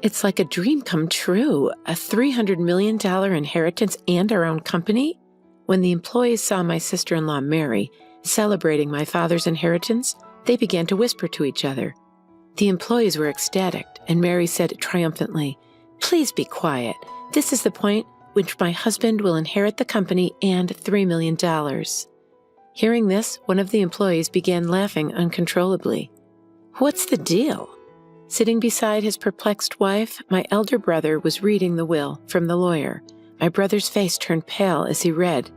It's like a dream come true, a $300 million inheritance and our own company. When the employees saw my sister-in-law, Mary, celebrating my father's inheritance, they began to whisper to each other. The employees were ecstatic, and Mary said triumphantly, "Please be quiet. This is the point which my husband will inherit the company and $3 million. Hearing this, one of the employees began laughing uncontrollably. "What's the deal?" Sitting beside his perplexed wife, my elder brother was reading the will from the lawyer. My brother's face turned pale as he read.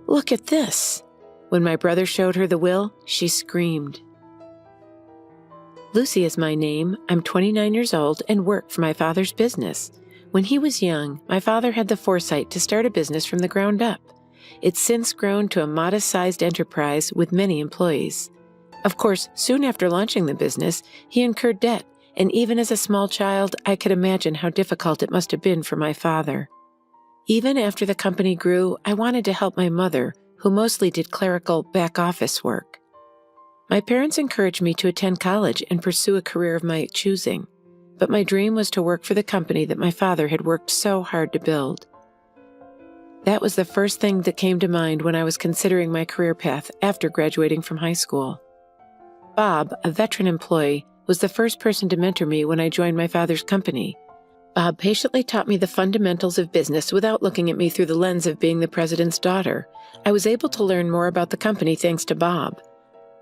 "Look at this." When my brother showed her the will, she screamed. Lucy is my name. I'm 29 years old and work for my father's business. When he was young, my father had the foresight to start a business from the ground up. It's since grown to a modest-sized enterprise with many employees. Of course, soon after launching the business, he incurred debt, and even as a small child, I could imagine how difficult it must have been for my father. Even after the company grew, I wanted to help my mother, who mostly did clerical back-office work. My parents encouraged me to attend college and pursue a career of my choosing, but my dream was to work for the company that my father had worked so hard to build. That was the first thing that came to mind when I was considering my career path after graduating from high school. Bob, a veteran employee, was the first person to mentor me when I joined my father's company. Bob patiently taught me the fundamentals of business without looking at me through the lens of being the president's daughter. I was able to learn more about the company thanks to Bob.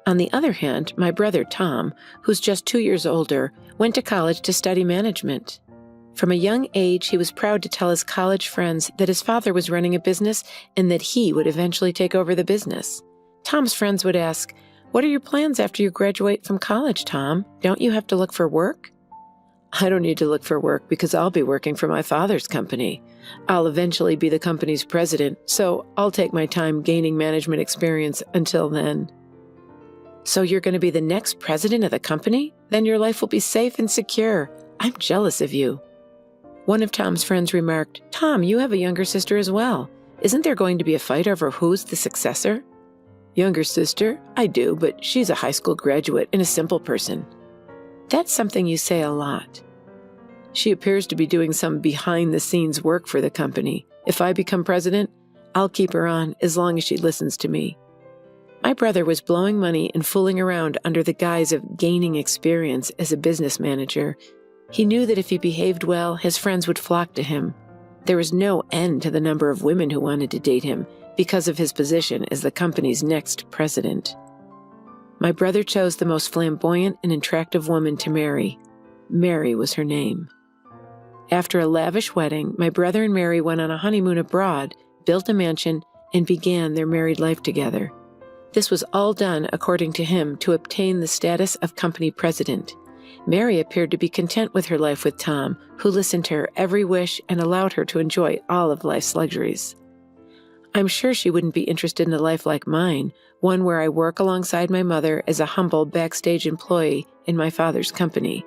On the other hand, my brother Tom, who's just 2 years older, went to college to study management. From a young age, he was proud to tell his college friends that his father was running a business and that he would eventually take over the business. Tom's friends would ask, "What are your plans after you graduate from college, Tom? Don't you have to look for work?" "I don't need to look for work because I'll be working for my father's company. I'll eventually be the company's president, so I'll take my time gaining management experience until then." "So you're going to be the next president of the company? Then your life will be safe and secure. I'm jealous of you." One of Tom's friends remarked, "Tom, you have a younger sister as well. Isn't there going to be a fight over who's the successor?" "Younger sister? I do, but she's a high school graduate and a simple person." "That's something you say a lot." "She appears to be doing some behind-the-scenes work for the company. If I become president, I'll keep her on as long as she listens to me." My brother was blowing money and fooling around under the guise of gaining experience as a business manager. He knew that if he behaved well, his friends would flock to him. There was no end to the number of women who wanted to date him because of his position as the company's next president. My brother chose the most flamboyant and attractive woman to marry. Mary was her name. After a lavish wedding, my brother and Mary went on a honeymoon abroad, built a mansion, and began their married life together. This was all done, according to him, to obtain the status of company president. Mary appeared to be content with her life with Tom, who listened to her every wish and allowed her to enjoy all of life's luxuries. I'm sure she wouldn't be interested in a life like mine, one where I work alongside my mother as a humble backstage employee in my father's company.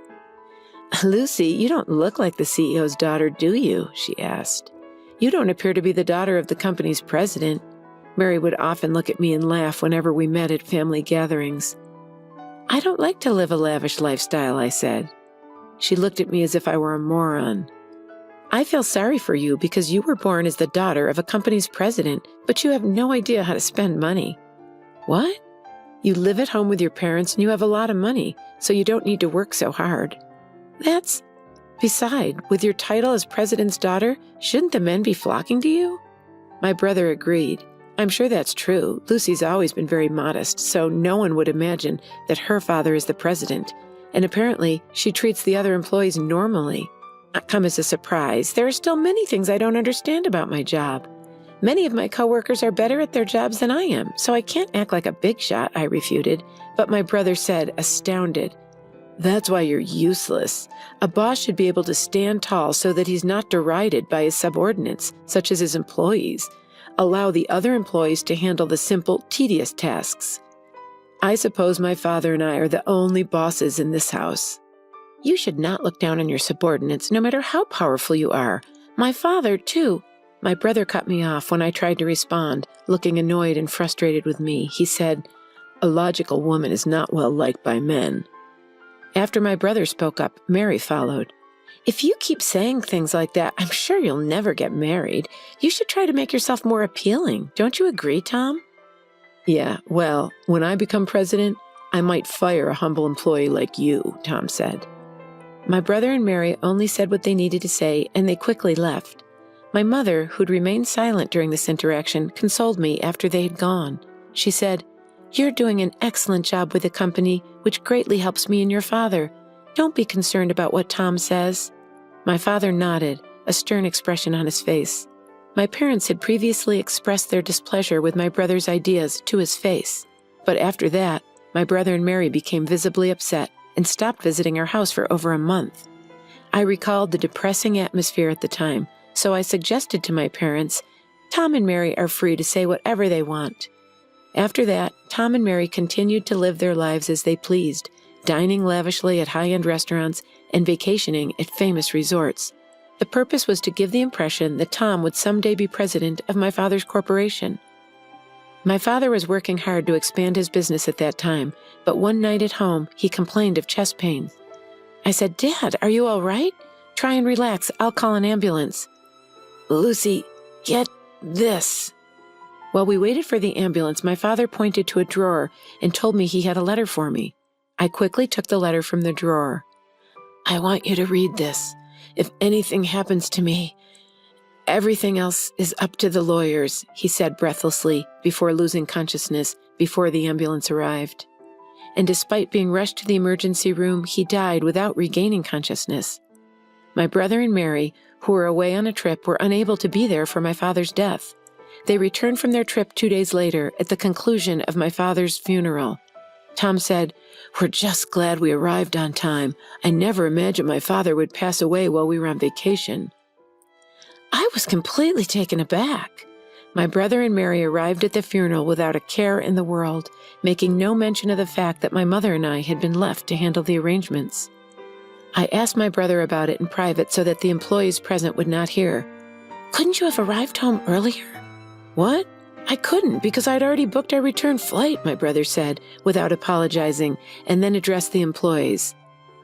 "Lucy, you don't look like the CEO's daughter, do you?" she asked. "You don't appear to be the daughter of the company's president." Mary would often look at me and laugh whenever we met at family gatherings. "I don't like to live a lavish lifestyle," I said. She looked at me as if I were a moron. "I feel sorry for you because you were born as the daughter of a company's president, but you have no idea how to spend money." "What? You live at home with your parents and you have a lot of money, so you don't need to work so hard." Beside, with your title as president's daughter, shouldn't the men be flocking to you?" My brother agreed. "I'm sure that's true. Lucy's always been very modest, so no one would imagine that her father is the president. And apparently, she treats the other employees normally. Not come as a surprise. There are still many things I don't understand about my job. Many of my coworkers are better at their jobs than I am, so I can't act like a big shot," I refuted. But my brother said, astounded, "That's why you're useless. A boss should be able to stand tall so that he's not derided by his subordinates, such as his employees. Allow the other employees to handle the simple, tedious tasks. I suppose my father and I are the only bosses in this house." "You should not look down on your subordinates, no matter how powerful you are. My father, too." My brother cut me off when I tried to respond, looking annoyed and frustrated with me. He said, "A logical woman is not well liked by men." After my brother spoke up, Mary followed. If you keep saying things like that, I'm sure you'll never get married. You should try to make yourself more appealing. Don't you agree, Tom? Yeah, well, when I become president, I might fire a humble employee like you, Tom said. My brother and Mary only said what they needed to say, and they quickly left. My mother, who'd remained silent during this interaction, consoled me after they had gone. She said, "You're doing an excellent job with the company, which greatly helps me and your father. Don't be concerned about what Tom says." My father nodded, a stern expression on his face. My parents had previously expressed their displeasure with my brother's ideas to his face. But after that, my brother and Mary became visibly upset and stopped visiting our house for over a month. I recalled the depressing atmosphere at the time, so I suggested to my parents, "Tom and Mary are free to say whatever they want." After that, Tom and Mary continued to live their lives as they pleased, dining lavishly at high-end restaurants and vacationing at famous resorts. The purpose was to give the impression that Tom would someday be president of my father's corporation. My father was working hard to expand his business at that time, but one night at home, he complained of chest pain. I said, "Dad, are you all right? Try and relax. I'll call an ambulance." "Lucy, get this." While we waited for the ambulance, my father pointed to a drawer and told me he had a letter for me. I quickly took the letter from the drawer. "I want you to read this. If anything happens to me, everything else is up to the lawyers," he said breathlessly before losing consciousness before the ambulance arrived. And despite being rushed to the emergency room, he died without regaining consciousness. My brother and Mary, who were away on a trip, were unable to be there for my father's death. They returned from their trip 2 days later at the conclusion of my father's funeral. Tom said, "We're just glad we arrived on time. I never imagined my father would pass away while we were on vacation." I was completely taken aback. My brother and Mary arrived at the funeral without a care in the world, making no mention of the fact that my mother and I had been left to handle the arrangements. I asked my brother about it in private so that the employees present would not hear. "Couldn't you have arrived home earlier?" "What? I couldn't because I'd already booked our return flight," my brother said, without apologizing, and then addressed the employees.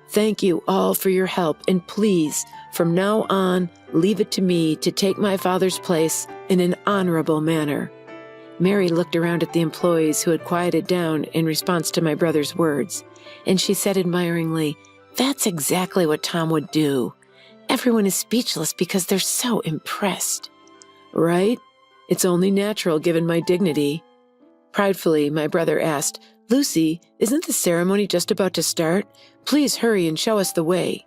"Thank you all for your help, and please, from now on, leave it to me to take my father's place in an honorable manner." Mary looked around at the employees who had quieted down in response to my brother's words, and she said admiringly, "That's exactly what Tom would do. Everyone is speechless because they're so impressed." "Right? It's only natural given my dignity." Pridefully, my brother asked, "Lucy, isn't the ceremony just about to start? Please hurry and show us the way."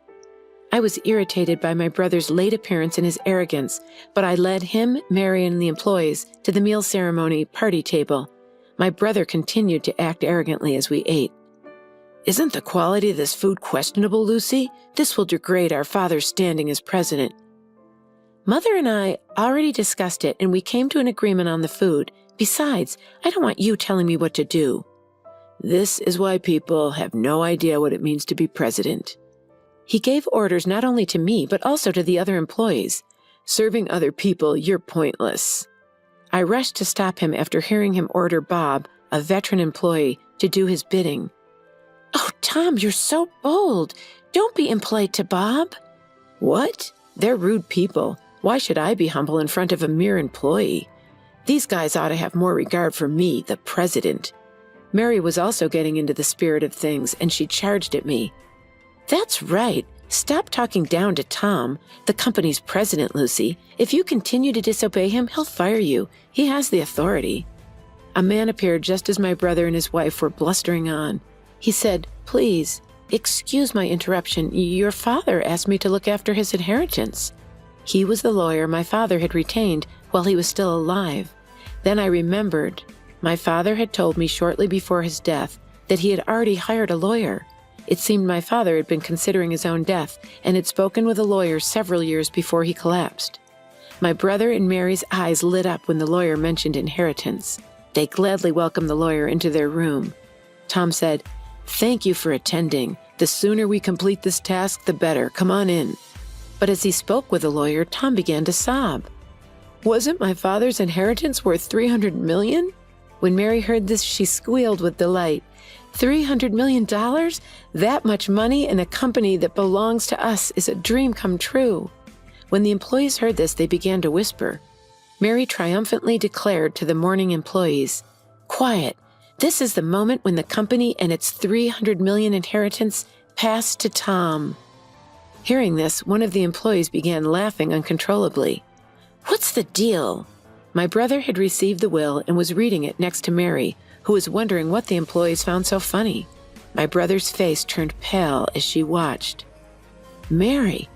I was irritated by my brother's late appearance and his arrogance, but I led him, Mary, and the employees to the meal ceremony party table. My brother continued to act arrogantly as we ate. "Isn't the quality of this food questionable, Lucy? This will degrade our father's standing as president." Mother and I already discussed it, and we came to an agreement on the food. Besides, I don't want you telling me what to do. This is why people have no idea what it means to be president. He gave orders not only to me, but also to the other employees. Serving other people, you're pointless. I rushed to stop him after hearing him order Bob, a veteran employee, to do his bidding. "Oh, Tom, you're so bold. Don't be impolite to Bob." "What? They're rude people. Why should I be humble in front of a mere employee? These guys ought to have more regard for me, the president." Mary was also getting into the spirit of things, and she charged at me. "That's right. Stop talking down to Tom, the company's president, Lucy. If you continue to disobey him, he'll fire you. He has the authority." A man appeared just as my brother and his wife were blustering on. He said, "Please, excuse my interruption. Your father asked me to look after his inheritance." He was the lawyer my father had retained while he was still alive. Then I remembered. My father had told me shortly before his death that he had already hired a lawyer. It seemed my father had been considering his own death and had spoken with a lawyer several years before he collapsed. My brother and Mary's eyes lit up when the lawyer mentioned inheritance. They gladly welcomed the lawyer into their room. Tom said, "Thank you for attending. The sooner we complete this task, the better. Come on in." But as he spoke with the lawyer, Tom began to sob. "Wasn't my father's inheritance worth $300 million? When Mary heard this, she squealed with delight. $300 million? That much money in a company that belongs to us is a dream come true. When the employees heard this, they began to whisper. Mary triumphantly declared to the mourning employees, "Quiet. This is the moment when the company and its $300 million inheritance pass to Tom." Hearing this, one of the employees began laughing uncontrollably. "What's the deal?" My brother had received the will and was reading it next to Mary, who was wondering what the employees found so funny. My brother's face turned pale as she watched. Mary,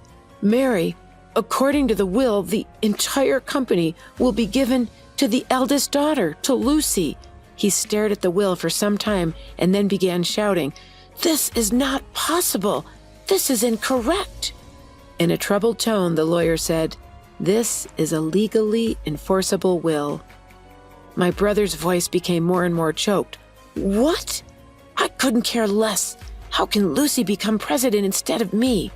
according to the will, the entire company will be given to the eldest daughter, to Lucy." He stared at the will for some time and then began shouting, "This is not possible! This is incorrect!" In a troubled tone, the lawyer said, "This is a legally enforceable will." My brother's voice became more and more choked. "What? I couldn't care less. How can Lucy become president instead of me?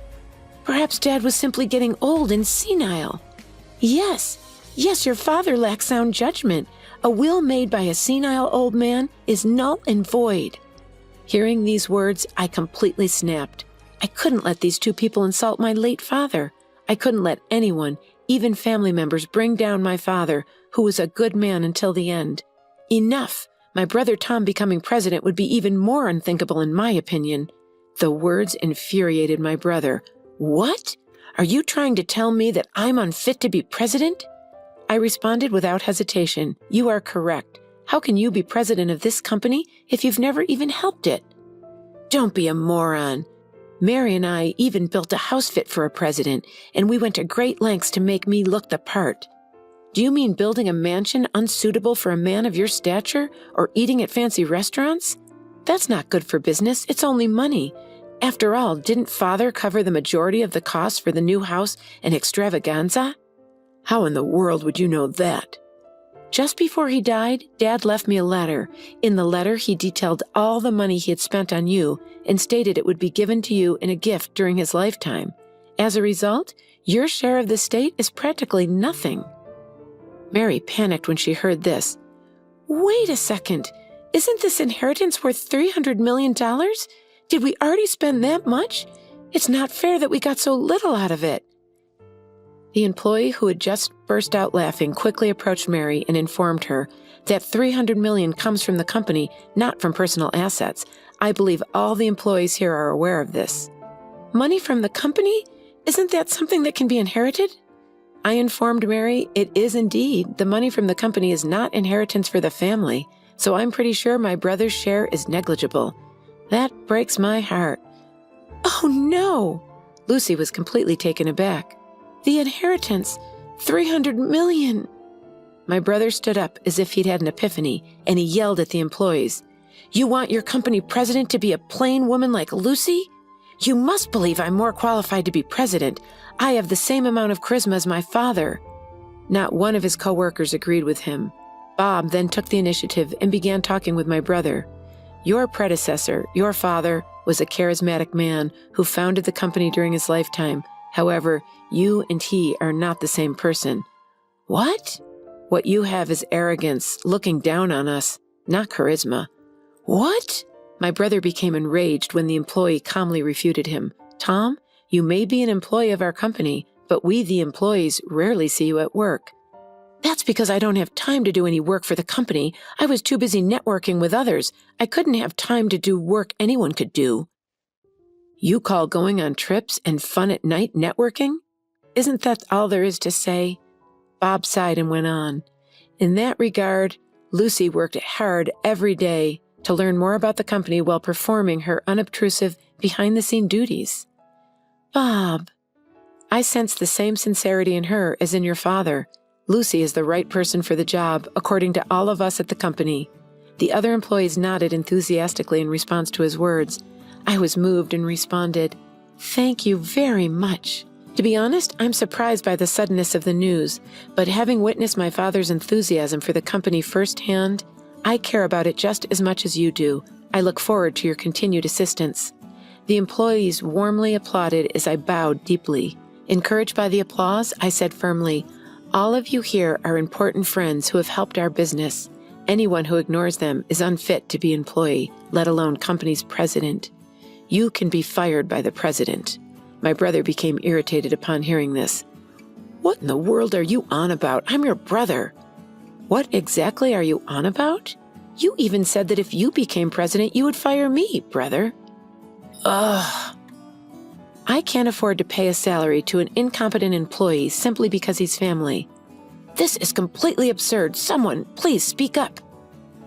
Perhaps Dad was simply getting old and senile." Yes, your father lacks sound judgment. A will made by a senile old man is null and void." Hearing these words, I completely snapped. I couldn't let these two people insult my late father. I couldn't let anyone, even family members, bring down my father, who was a good man until the end. Enough! My brother Tom becoming president would be even more unthinkable in my opinion. The words infuriated my brother. "What? Are you trying to tell me that I'm unfit to be president?" I responded without hesitation. "You are correct. How can you be president of this company if you've never even helped it?" "Don't be a moron. Mary and I even built a house fit for a president, and we went to great lengths to make me look the part." "Do you mean building a mansion unsuitable for a man of your stature, or eating at fancy restaurants? That's not good for business. It's only money. After all, didn't Father cover the majority of the costs for the new house and extravaganza?" "How in the world would you know that?" "Just before he died, Dad left me a letter. In the letter, he detailed all the money he had spent on you and stated it would be given to you in a gift during his lifetime. As a result, your share of the estate is practically nothing." Mary panicked when she heard this. "Wait a second. Isn't this inheritance worth $300 million? Did we already spend that much? It's not fair that we got so little out of it." The employee who had just burst out laughing quickly approached Mary and informed her that $300 million comes from the company, not from personal assets. I believe all the employees here are aware of this. "Money from the company? Isn't that something that can be inherited?" I informed Mary, "It is indeed. The money from the company is not inheritance for the family, so I'm pretty sure my brother's share is negligible. That breaks my heart." "Oh, no!" Lucy was completely taken aback. "The inheritance, $300 million. My brother stood up as if he'd had an epiphany, and he yelled at the employees, "You want your company president to be a plain woman like Lucy? You must believe I'm more qualified to be president. I have the same amount of charisma as my father." Not one of his co-workers agreed with him. Bob then took the initiative and began talking with my brother. "Your predecessor, your father, was a charismatic man who founded the company during his lifetime. However, you and he are not the same person." "What?" "What you have is arrogance, looking down on us, not charisma." "What?" My brother became enraged when the employee calmly refuted him. "Tom, you may be an employee of our company, but we, the employees, rarely see you at work." "That's because I don't have time to do any work for the company. I was too busy networking with others. I couldn't have time to do work anyone could do." "You call going on trips and fun at night networking? Isn't that all there is to say?" Bob sighed and went on. "In that regard, Lucy worked hard every day to learn more about the company while performing her unobtrusive, behind-the-scene duties." "Bob." "I sense the same sincerity in her as in your father. Lucy is the right person for the job, according to all of us at the company." The other employees nodded enthusiastically in response to his words. I was moved and responded, "Thank you very much. To be honest, I'm surprised by the suddenness of the news, but having witnessed my father's enthusiasm for the company firsthand, I care about it just as much as you do. I look forward to your continued assistance." The employees warmly applauded as I bowed deeply. Encouraged by the applause, I said firmly, "All of you here are important friends who have helped our business. Anyone who ignores them is unfit to be employee, let alone company's president. You can be fired by the president. My brother became irritated upon hearing this. What in the world are you on about? I'm your brother. What exactly are you on about? You even said that if you became president, you would fire me, brother. Ugh. I can't afford to pay a salary to an incompetent employee simply because he's family. This is completely absurd. Someone, please speak up.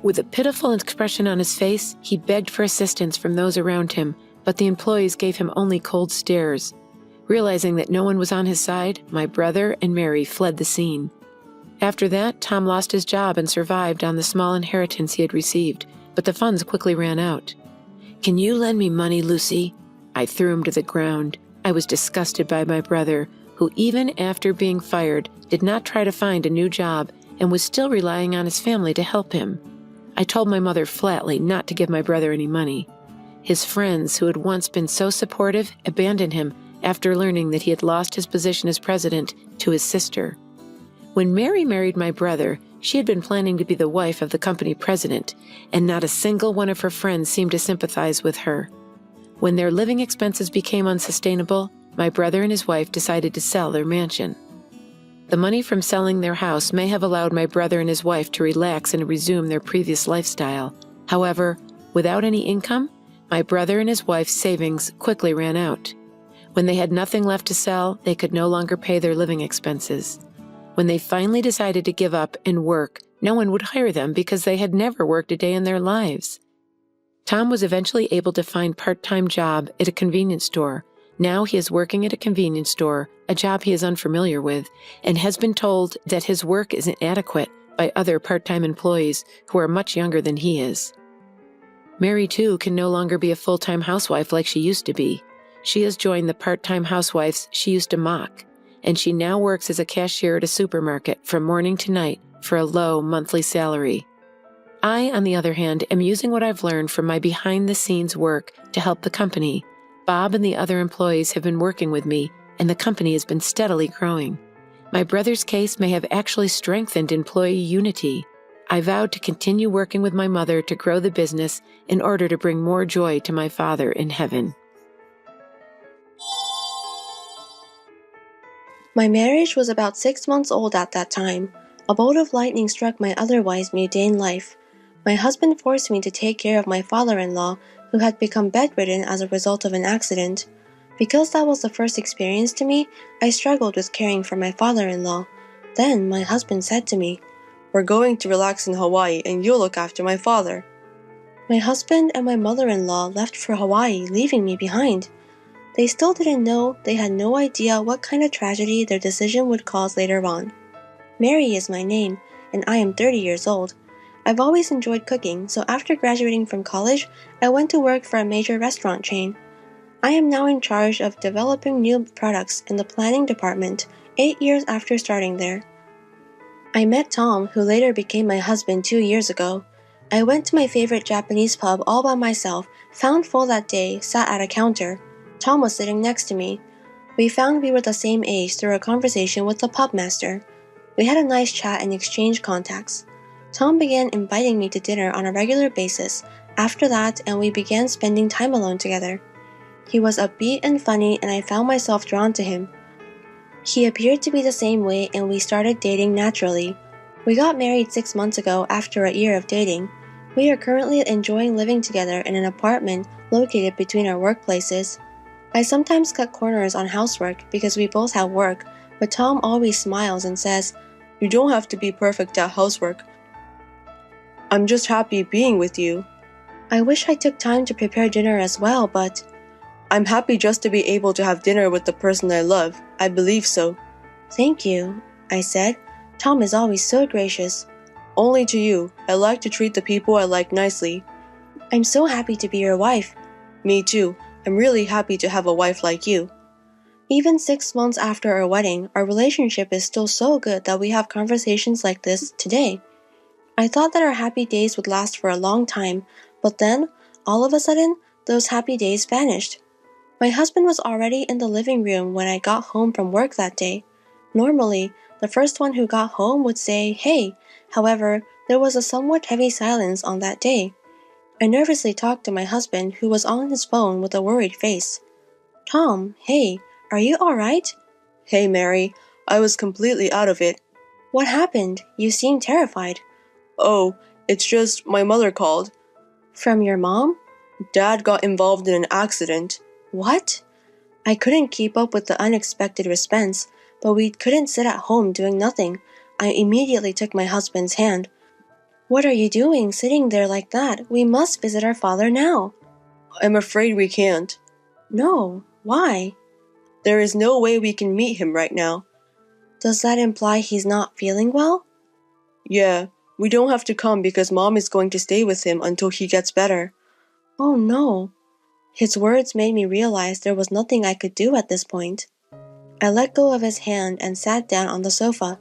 With a pitiful expression on his face, he begged for assistance from those around him, but the employees gave him only cold stares. Realizing that no one was on his side, my brother and Mary fled the scene. After that, Tom lost his job and survived on the small inheritance he had received, but the funds quickly ran out. Can you lend me money, Lucy? I threw him to the ground. I was disgusted by my brother, who even after being fired, did not try to find a new job and was still relying on his family to help him. I told my mother flatly not to give my brother any money. His friends, who had once been so supportive, abandoned him after learning that he had lost his position as president to his sister. When Mary married my brother, she had been planning to be the wife of the company president, and not a single one of her friends seemed to sympathize with her. When their living expenses became unsustainable, my brother and his wife decided to sell their mansion. The money from selling their house may have allowed my brother and his wife to relax and resume their previous lifestyle. However, without any income, my brother and his wife's savings quickly ran out. When they had nothing left to sell, they could no longer pay their living expenses. When they finally decided to give up and work, no one would hire them because they had never worked a day in their lives. Tom was eventually able to find a part-time job at a convenience store. Now he is working at a convenience store, a job he is unfamiliar with, and has been told that his work is inadequate by other part-time employees who are much younger than he is. Mary, too, can no longer be a full-time housewife like she used to be. She has joined the part-time housewives she used to mock, and she now works as a cashier at a supermarket from morning to night for a low monthly salary. I, on the other hand, am using what I've learned from my behind-the-scenes work to help the company. Bob and the other employees have been working with me, and the company has been steadily growing. My brother's case may have actually strengthened employee unity. I vowed to continue working with my mother to grow the business in order to bring more joy to my Father in heaven. My marriage was about 6 months old at that time. A bolt of lightning struck my otherwise mundane life. My husband forced me to take care of my father-in-law, who had become bedridden as a result of an accident. Because that was the first experience to me, I struggled with caring for my father-in-law. Then my husband said to me, "We're going to relax in Hawaii and you'll look after my father." My husband and my mother-in-law left for Hawaii, leaving me behind. They still didn't know, they had no idea what kind of tragedy their decision would cause later on. Mary is my name, and I am 30 years old. I've always enjoyed cooking, so after graduating from college, I went to work for a major restaurant chain. I am now in charge of developing new products in the planning department, 8 years after starting there. I met Tom, who later became my husband 2 years ago. I went to my favorite Japanese pub all by myself, found full that day, sat at a counter. Tom was sitting next to me. We found we were the same age through a conversation with the pub master. We had a nice chat and exchanged contacts. Tom began inviting me to dinner on a regular basis after that, and we began spending time alone together. He was upbeat and funny, and I found myself drawn to him. He appeared to be the same way, and we started dating naturally. We got married 6 months ago after a year of dating. We are currently enjoying living together in an apartment located between our workplaces. I sometimes cut corners on housework because we both have work, but Tom always smiles and says, "You don't have to be perfect at housework. I'm just happy being with you." I wish I took time to prepare dinner as well, but I'm happy just to be able to have dinner with the person I love. I believe so. Thank you, I said. Tom is always so gracious. Only to you. I like to treat the people I like nicely. I'm so happy to be your wife. Me too. I'm really happy to have a wife like you. Even 6 months after our wedding, our relationship is still so good that we have conversations like this today. I thought that our happy days would last for a long time, but then, all of a sudden, those happy days vanished. My husband was already in the living room when I got home from work that day. Normally, the first one who got home would say, "Hey." However, There was a somewhat heavy silence on that day. I nervously talked to my husband, who was on his phone with a worried face. Tom, hey, are you alright? Hey, Mary, I was completely out of it. What happened? You seem terrified. Oh, it's just my mother called. From your mom? Dad got involved in an accident. What? I couldn't keep up with the unexpected response, but we couldn't sit at home doing nothing. I immediately took my husband's hand. What are you doing, sitting there like that? We must visit our father now. I'm afraid we can't. No, why? There is no way we can meet him right now. Does that imply he's not feeling well? Yeah, we don't have to come because Mom is going to stay with him until he gets better. Oh no. His words made me realize there was nothing I could do at this point. I let go of his hand and sat down on the sofa.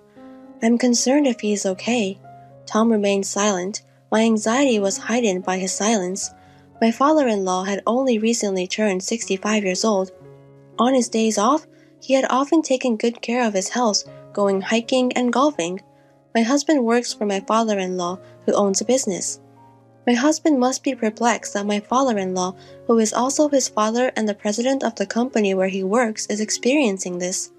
I'm concerned if he is okay. Tom remained silent. My anxiety was heightened by his silence. My father-in-law had only recently turned 65 years old. On his days off, he had often taken good care of his health, going hiking and golfing. My husband works for my father-in-law, who owns a business. My husband must be perplexed that my father-in-law, who is also his father and the president of the company where he works, is experiencing this.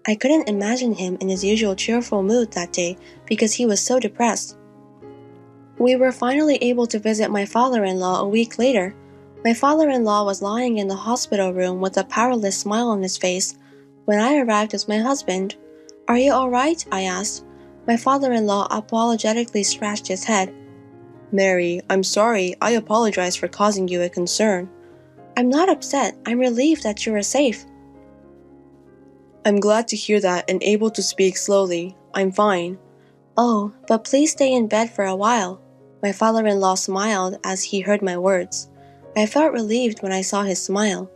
I couldn't imagine him in his usual cheerful mood that day because he was so depressed. We were finally able to visit my father-in-law a week later. My father-in-law was lying in the hospital room with a powerless smile on his face. When I arrived with my husband, "Are you all right?" I asked. My father-in-law apologetically scratched his head. Mary, I'm sorry. I apologize for causing you a concern. I'm not upset. I'm relieved that you are safe. I'm glad to hear that and able to speak slowly. I'm fine. Oh, but please stay in bed for a while. My father-in-law smiled as he heard my words. I felt relieved when I saw his smile.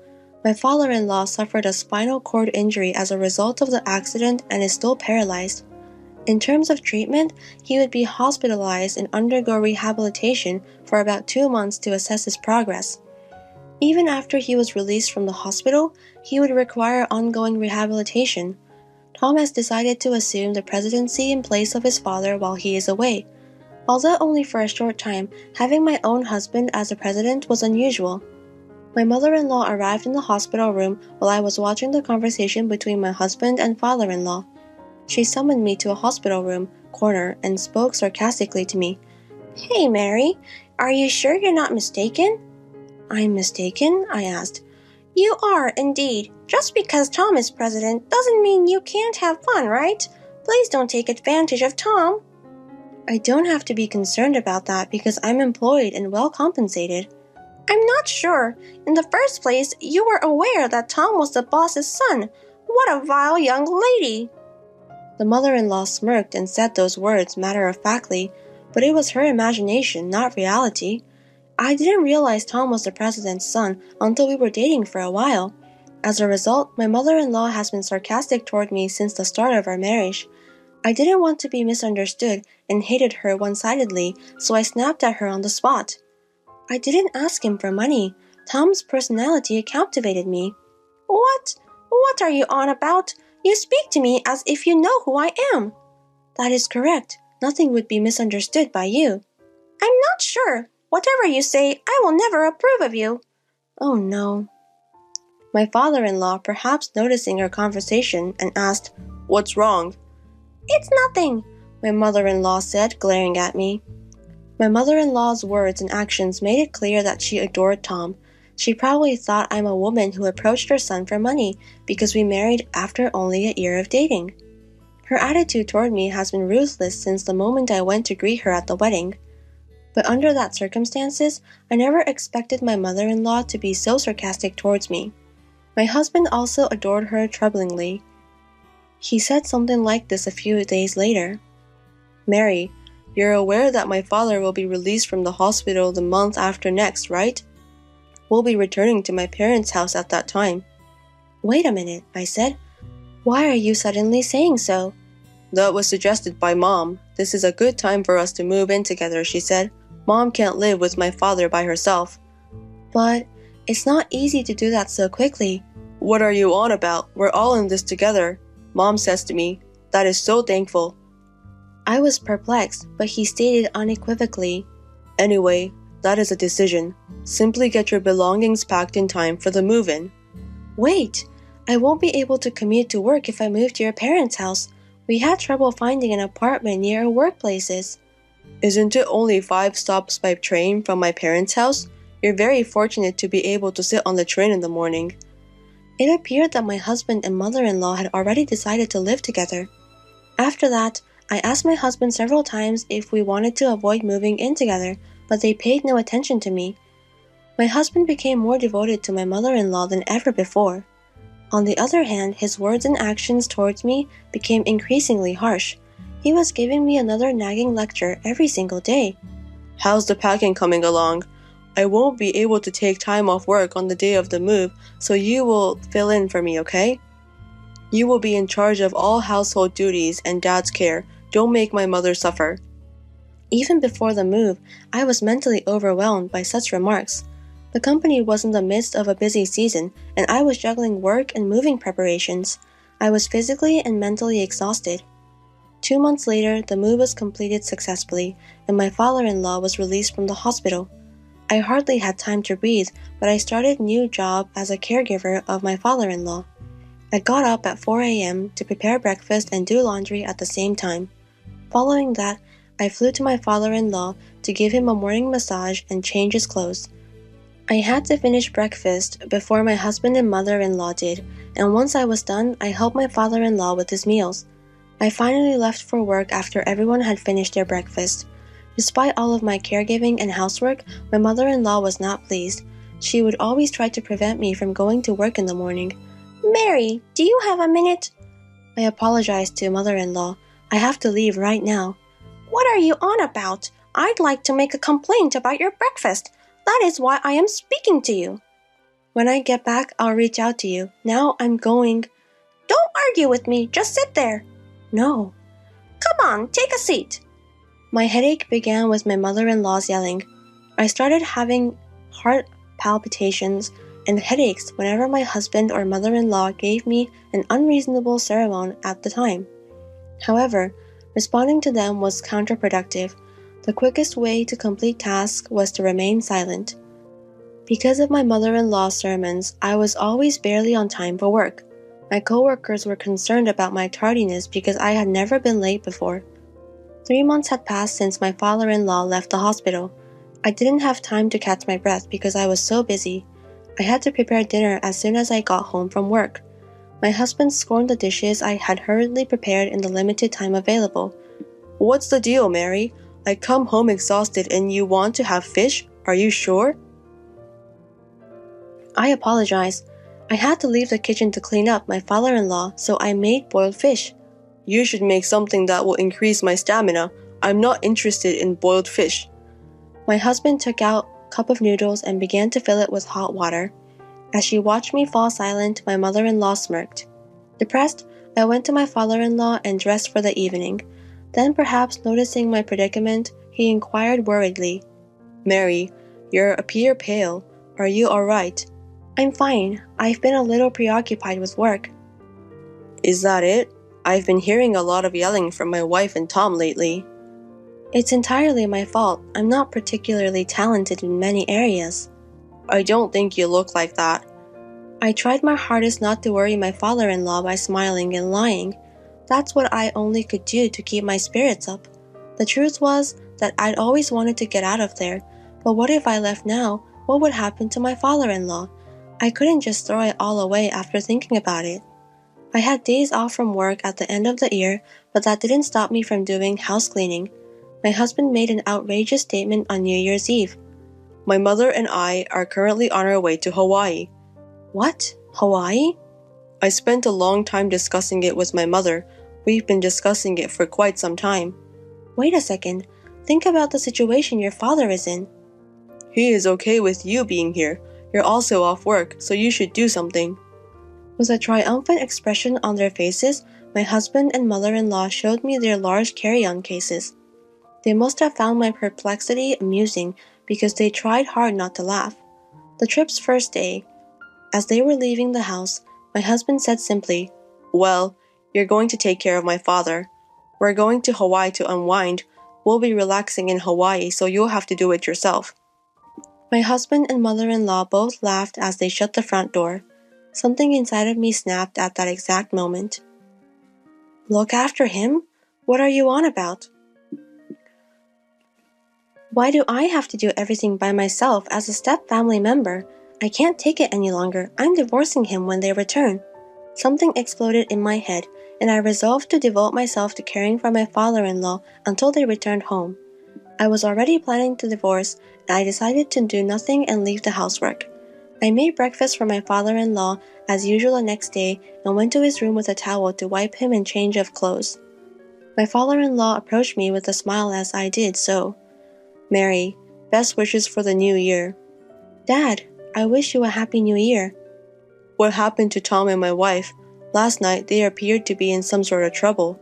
My father-in-law suffered a spinal cord injury as a result of the accident and is still paralyzed. In terms of treatment, he would be hospitalized and undergo rehabilitation for about 2 months to assess his progress. Even after he was released from the hospital, he would require ongoing rehabilitation. Tom has decided to assume the presidency in place of his father while he is away. Although only for a short time, having my own husband as the president was unusual. My mother-in-law arrived in the hospital room while I was watching the conversation between my husband and father-in-law. She summoned me to a hospital room corner and spoke sarcastically to me. "Hey, Mary, are you sure you're not mistaken?" "I'm mistaken?" I asked. "You are, indeed. Just because Tom is president doesn't mean you can't have fun, right? Please don't take advantage of Tom." "I don't have to be concerned about that because I'm employed and well compensated." "I'm not sure. In the first place, you were aware that Tom was the boss's son. What a vile young lady!" The mother-in-law smirked and said those words matter-of-factly, but it was her imagination, not reality. I didn't realize Tom was the president's son until we were dating for a while. As a result, my mother-in-law has been sarcastic toward me since the start of our marriage. I didn't want to be misunderstood and hated her one-sidedly, so I snapped at her on the spot. "I didn't ask him for money. Tom's personality captivated me." "What? What are you on about? You speak to me as if you know who I am." "That is correct. Nothing would be misunderstood by you." "I'm not sure. Whatever you say, I will never approve of you." "Oh no." My father-in-law, perhaps noticing our conversation, and asked, "What's wrong?" "It's nothing," my mother-in-law said, glaring at me. My mother-in-law's words and actions made it clear that she adored Tom. She probably thought I'm a woman who approached her son for money because we married after only a year of dating. Her attitude toward me has been ruthless since the moment I went to greet her at the wedding. But under that circumstances, I never expected my mother-in-law to be so sarcastic towards me. My husband also adored her troublingly. He said something like this a few days later. "Mary, you're aware that my father will be released from the hospital the month after next, right? We'll be returning to my parents' house at that time." "Wait a minute," I said. "Why are you suddenly saying so?" "That was suggested by Mom. This is a good time for us to move in together," she said. "Mom can't live with my father by herself." "But it's not easy to do that so quickly." "What are you on about? We're all in this together," Mom says to me. "That is so thankful." I was perplexed, but he stated unequivocally, Anyway, that is a decision. Simply get your belongings packed in time for the move-in. Wait, I won't be able to commute to work if I move to your parents' house. We had trouble finding an apartment near our workplaces. Isn't it only 5 stops by train from my parents' house? You're very fortunate to be able to sit on the train in the morning. It appeared that my husband and mother-in-law had already decided to live together. After that, I asked my husband several times if we wanted to avoid moving in together, but they paid no attention to me. My husband became more devoted to my mother-in-law than ever before. On the other hand, his words and actions towards me became increasingly harsh. He was giving me another nagging lecture every single day. How's the packing coming along? I won't be able to take time off work on the day of the move, so you will fill in for me, okay? You will be in charge of all household duties and Dad's care. Don't make my mother suffer. Even before the move, I was mentally overwhelmed by such remarks. The company was in the midst of a busy season, and I was juggling work and moving preparations. I was physically and mentally exhausted. 2 months later, the move was completed successfully, and my father-in-law was released from the hospital. I hardly had time to breathe, but I started a new job as a caregiver of my father-in-law. I got up at 4 a.m. to prepare breakfast and do laundry at the same time. Following that, I flew to my father-in-law to give him a morning massage and change his clothes. I had to finish breakfast before my husband and mother-in-law did, and once I was done, I helped my father-in-law with his meals. I finally left for work after everyone had finished their breakfast. Despite all of my caregiving and housework, my mother-in-law was not pleased. She would always try to prevent me from going to work in the morning. "Mary, do you have a minute?" I apologized to mother-in-law. "I have to leave right now." "What are you on about? I'd like to make a complaint about your breakfast. That is why I am speaking to you." "When I get back, I'll reach out to you. Now I'm going." "Don't argue with me, just sit there." "No." "Come on, take a seat." My headache began with my mother-in-law's yelling. I started having heart palpitations and headaches whenever my husband or mother-in-law gave me an unreasonable sermon at the time. However, responding to them was counterproductive. The quickest way to complete tasks was to remain silent. Because of my mother-in-law's sermons, I was always barely on time for work. My coworkers were concerned about my tardiness because I had never been late before. 3 months had passed since my father-in-law left the hospital. I didn't have time to catch my breath because I was so busy. I had to prepare dinner as soon as I got home from work. My husband scorned the dishes I had hurriedly prepared in the limited time available. "What's the deal, Mary? I come home exhausted and you want to have fish? Are you sure?" I apologized. I had to leave the kitchen to clean up my father-in-law, so I made boiled fish. "You should make something that will increase my stamina. I'm not interested in boiled fish." My husband took out a cup of noodles and began to fill it with hot water. As she watched me fall silent, my mother-in-law smirked. Depressed, I went to my father-in-law and dressed for the evening. Then, perhaps noticing my predicament, he inquired worriedly, "Mary, you appear pale. Are you all right?" "I'm fine. I've been a little preoccupied with work." "Is that it? I've been hearing a lot of yelling from my wife and Tom lately." "It's entirely my fault. I'm not particularly talented in many areas." "I don't think you look like that." I tried my hardest not to worry my father-in-law by smiling and lying. That's what I only could do to keep my spirits up. The truth was that I'd always wanted to get out of there, but what if I left now? What would happen to my father-in-law? I couldn't just throw it all away after thinking about it. I had days off from work at the end of the year, but that didn't stop me from doing house cleaning. My husband made an outrageous statement on New Year's Eve. "My mother and I are currently on our way to Hawaii." "What? Hawaii?" "I spent a long time discussing it with my mother. We've been discussing it for quite some time." "Wait a second. Think about the situation your father is in." "He is okay with you being here. You're also off work, so you should do something." With a triumphant expression on their faces, my husband and mother-in-law showed me their large carry-on cases. They must have found my perplexity amusing because they tried hard not to laugh. The trip's first day, as they were leaving the house, my husband said simply, "Well, you're going to take care of my father. We're going to Hawaii to unwind. We'll be relaxing in Hawaii, so you'll have to do it yourself." My husband and mother-in-law both laughed as they shut the front door. Something inside of me snapped at that exact moment. "Look after him? What are you on about? Why do I have to do everything by myself as a step-family member? I can't take it any longer. I'm divorcing him when they return." Something exploded in my head, and I resolved to devote myself to caring for my father-in-law until they returned home. I was already planning to divorce, and I decided to do nothing and leave the housework. I made breakfast for my father-in-law as usual the next day and went to his room with a towel to wipe him and change of clothes. My father-in-law approached me with a smile as I did so. "Mary, best wishes for the new year." "Dad, I wish you a happy new year." "What happened to Tom and my wife? Last night they appeared to be in some sort of trouble."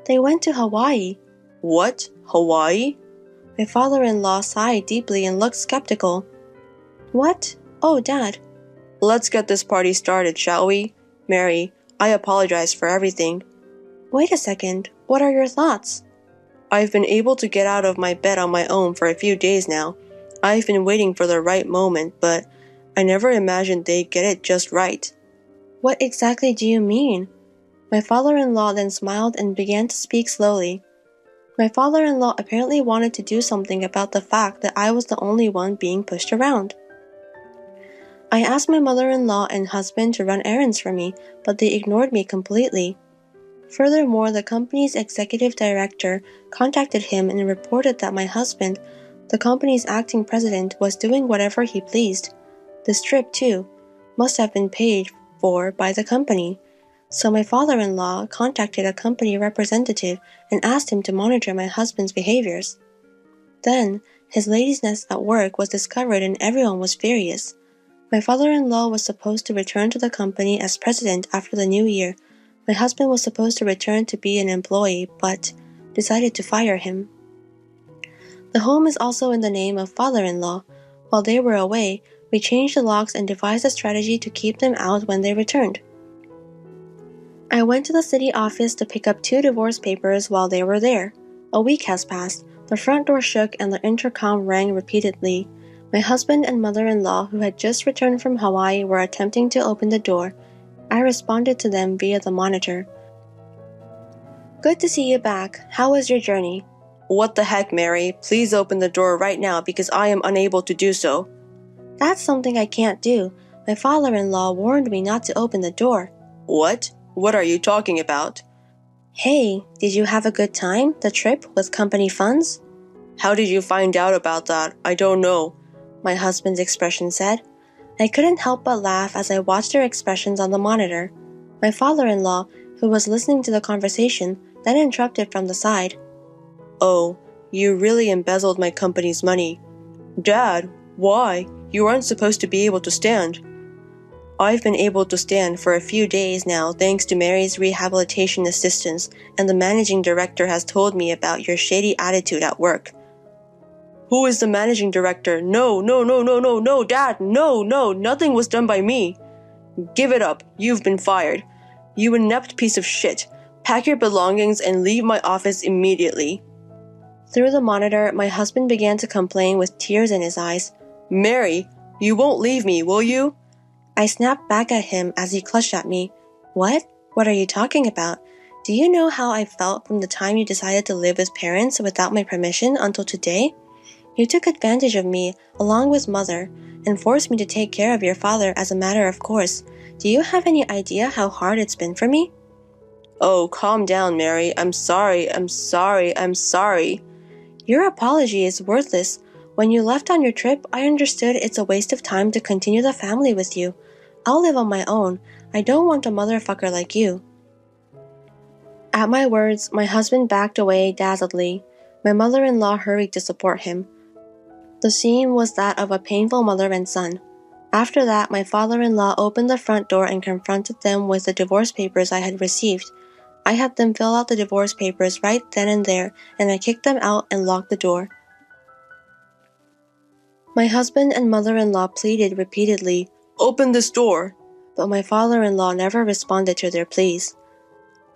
"They went to Hawaii." "What? Hawaii?" My father-in-law sighed deeply and looked skeptical. "What? Oh, Dad." "Let's get this party started, shall we? Mary, I apologize for everything." "Wait a second. What are your thoughts?" "I've been able to get out of my bed on my own for a few days now. I've been waiting for the right moment, but I never imagined they'd get it just right." "What exactly do you mean?" My father-in-law then smiled and began to speak slowly. My father-in-law apparently wanted to do something about the fact that I was the only one being pushed around. I asked my mother-in-law and husband to run errands for me, but they ignored me completely. Furthermore, the company's executive director contacted him and reported that my husband, the company's acting president, was doing whatever he pleased. This trip, too, must have been paid for by the company. So my father-in-law contacted a company representative and asked him to monitor my husband's behaviors. Then, his laziness at work was discovered and everyone was furious. My father-in-law was supposed to return to the company as president after the new year. My husband was supposed to return to be an employee, but decided to fire him. The home is also in the name of father-in-law. While they were away, we changed the locks and devised a strategy to keep them out when they returned. I went to the city office to pick up 2 divorce papers while they were there. A week has passed. The front door shook and the intercom rang repeatedly. My husband and mother-in-law, who had just returned from Hawaii, were attempting to open the door. I responded to them via the monitor. "Good to see you back. How was your journey?" "What the heck, Mary? Please open the door right now because I am unable to do so." "That's something I can't do. My father-in-law warned me not to open the door." "What? What are you talking about?" "Hey, did you have a good time, the trip, with company funds?" "How did you find out about that? I don't know," my husband's expression said. I couldn't help but laugh as I watched their expressions on the monitor. My father-in-law, who was listening to the conversation, then interrupted from the side. "Oh, you really embezzled my company's money." "Dad, why? You aren't supposed to be able to stand." "I've been able to stand for a few days now thanks to Mary's rehabilitation assistance, and the managing director has told me about your shady attitude at work." "Who is the managing director? No, no, no, no, no, no, Dad, no, no, nothing was done by me." "Give it up. You've been fired. You inept piece of shit. Pack your belongings and leave my office immediately." Through the monitor, my husband began to complain with tears in his eyes. "Mary, you won't leave me, will you?" I snapped back at him as he clutched at me. "What? What are you talking about? Do you know how I felt from the time you decided to live with parents without my permission until today? You took advantage of me, along with Mother, and forced me to take care of your father as a matter of course. Do you have any idea how hard it's been for me?" "Oh, calm down, Mary. I'm sorry, I'm sorry, I'm sorry." "Your apology is worthless. When you left on your trip, I understood it's a waste of time to continue the family with you. I'll live on my own. I don't want a motherfucker like you." At my words, my husband backed away dazzledly. My mother-in-law hurried to support him. The scene was that of a painful mother and son. After that, my father-in-law opened the front door and confronted them with the divorce papers I had received. I had them fill out the divorce papers right then and there, and I kicked them out and locked the door. My husband and mother-in-law pleaded repeatedly, "Open this door." but my father-in-law never responded to their pleas.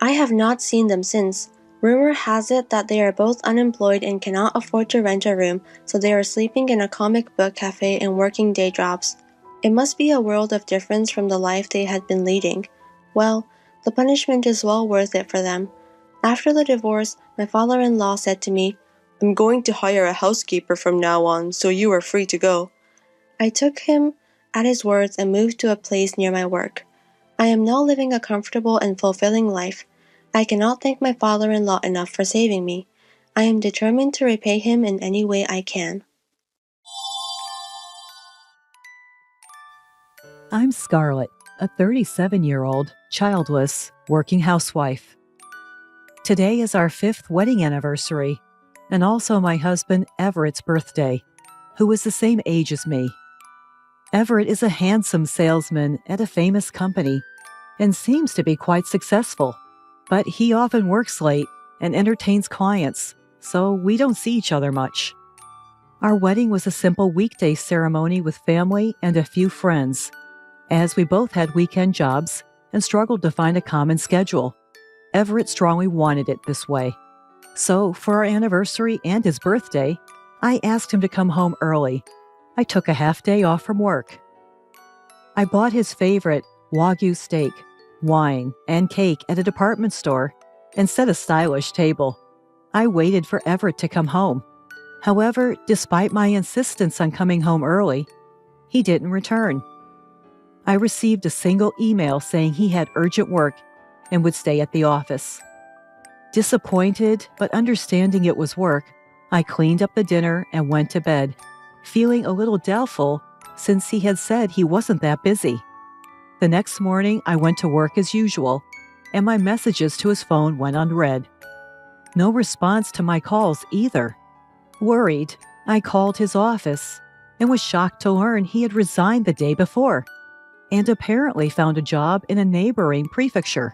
I have not seen them since. Rumor has it that they are both unemployed and cannot afford to rent a room, so they are sleeping in a comic book cafe and working day jobs. It must be a world of difference from the life they had been leading. Well, the punishment is well worth it for them. After the divorce, my father-in-law said to me, "I'm going to hire a housekeeper from now on, so you are free to go." I took him at his words and moved to a place near my work. I am now living a comfortable and fulfilling life. I cannot thank my father-in-law enough for saving me. I am determined to repay him in any way I can. I'm Scarlett, a 37-year-old, childless, working housewife. Today is our 5th wedding anniversary, and also my husband Everett's birthday, who is the same age as me. Everett is a handsome salesman at a famous company and seems to be quite successful, but he often works late and entertains clients, so we don't see each other much. Our wedding was a simple weekday ceremony with family and a few friends, as we both had weekend jobs and struggled to find a common schedule. Everett strongly wanted it this way. So, for our anniversary and his birthday, I asked him to come home early. I took a half day off from work. I bought his favorite Wagyu steak, wine, and cake at a department store and set a stylish table. I waited for Everett to come home. However, despite my insistence on coming home early, he didn't return. I received a single email saying he had urgent work and would stay at the office. Disappointed, but understanding it was work, I cleaned up the dinner and went to bed, feeling a little doubtful since he had said he wasn't that busy. The next morning, I went to work as usual, and my messages to his phone went unread. No response to my calls either. Worried, I called his office and was shocked to learn he had resigned the day before and apparently found a job in a neighboring prefecture.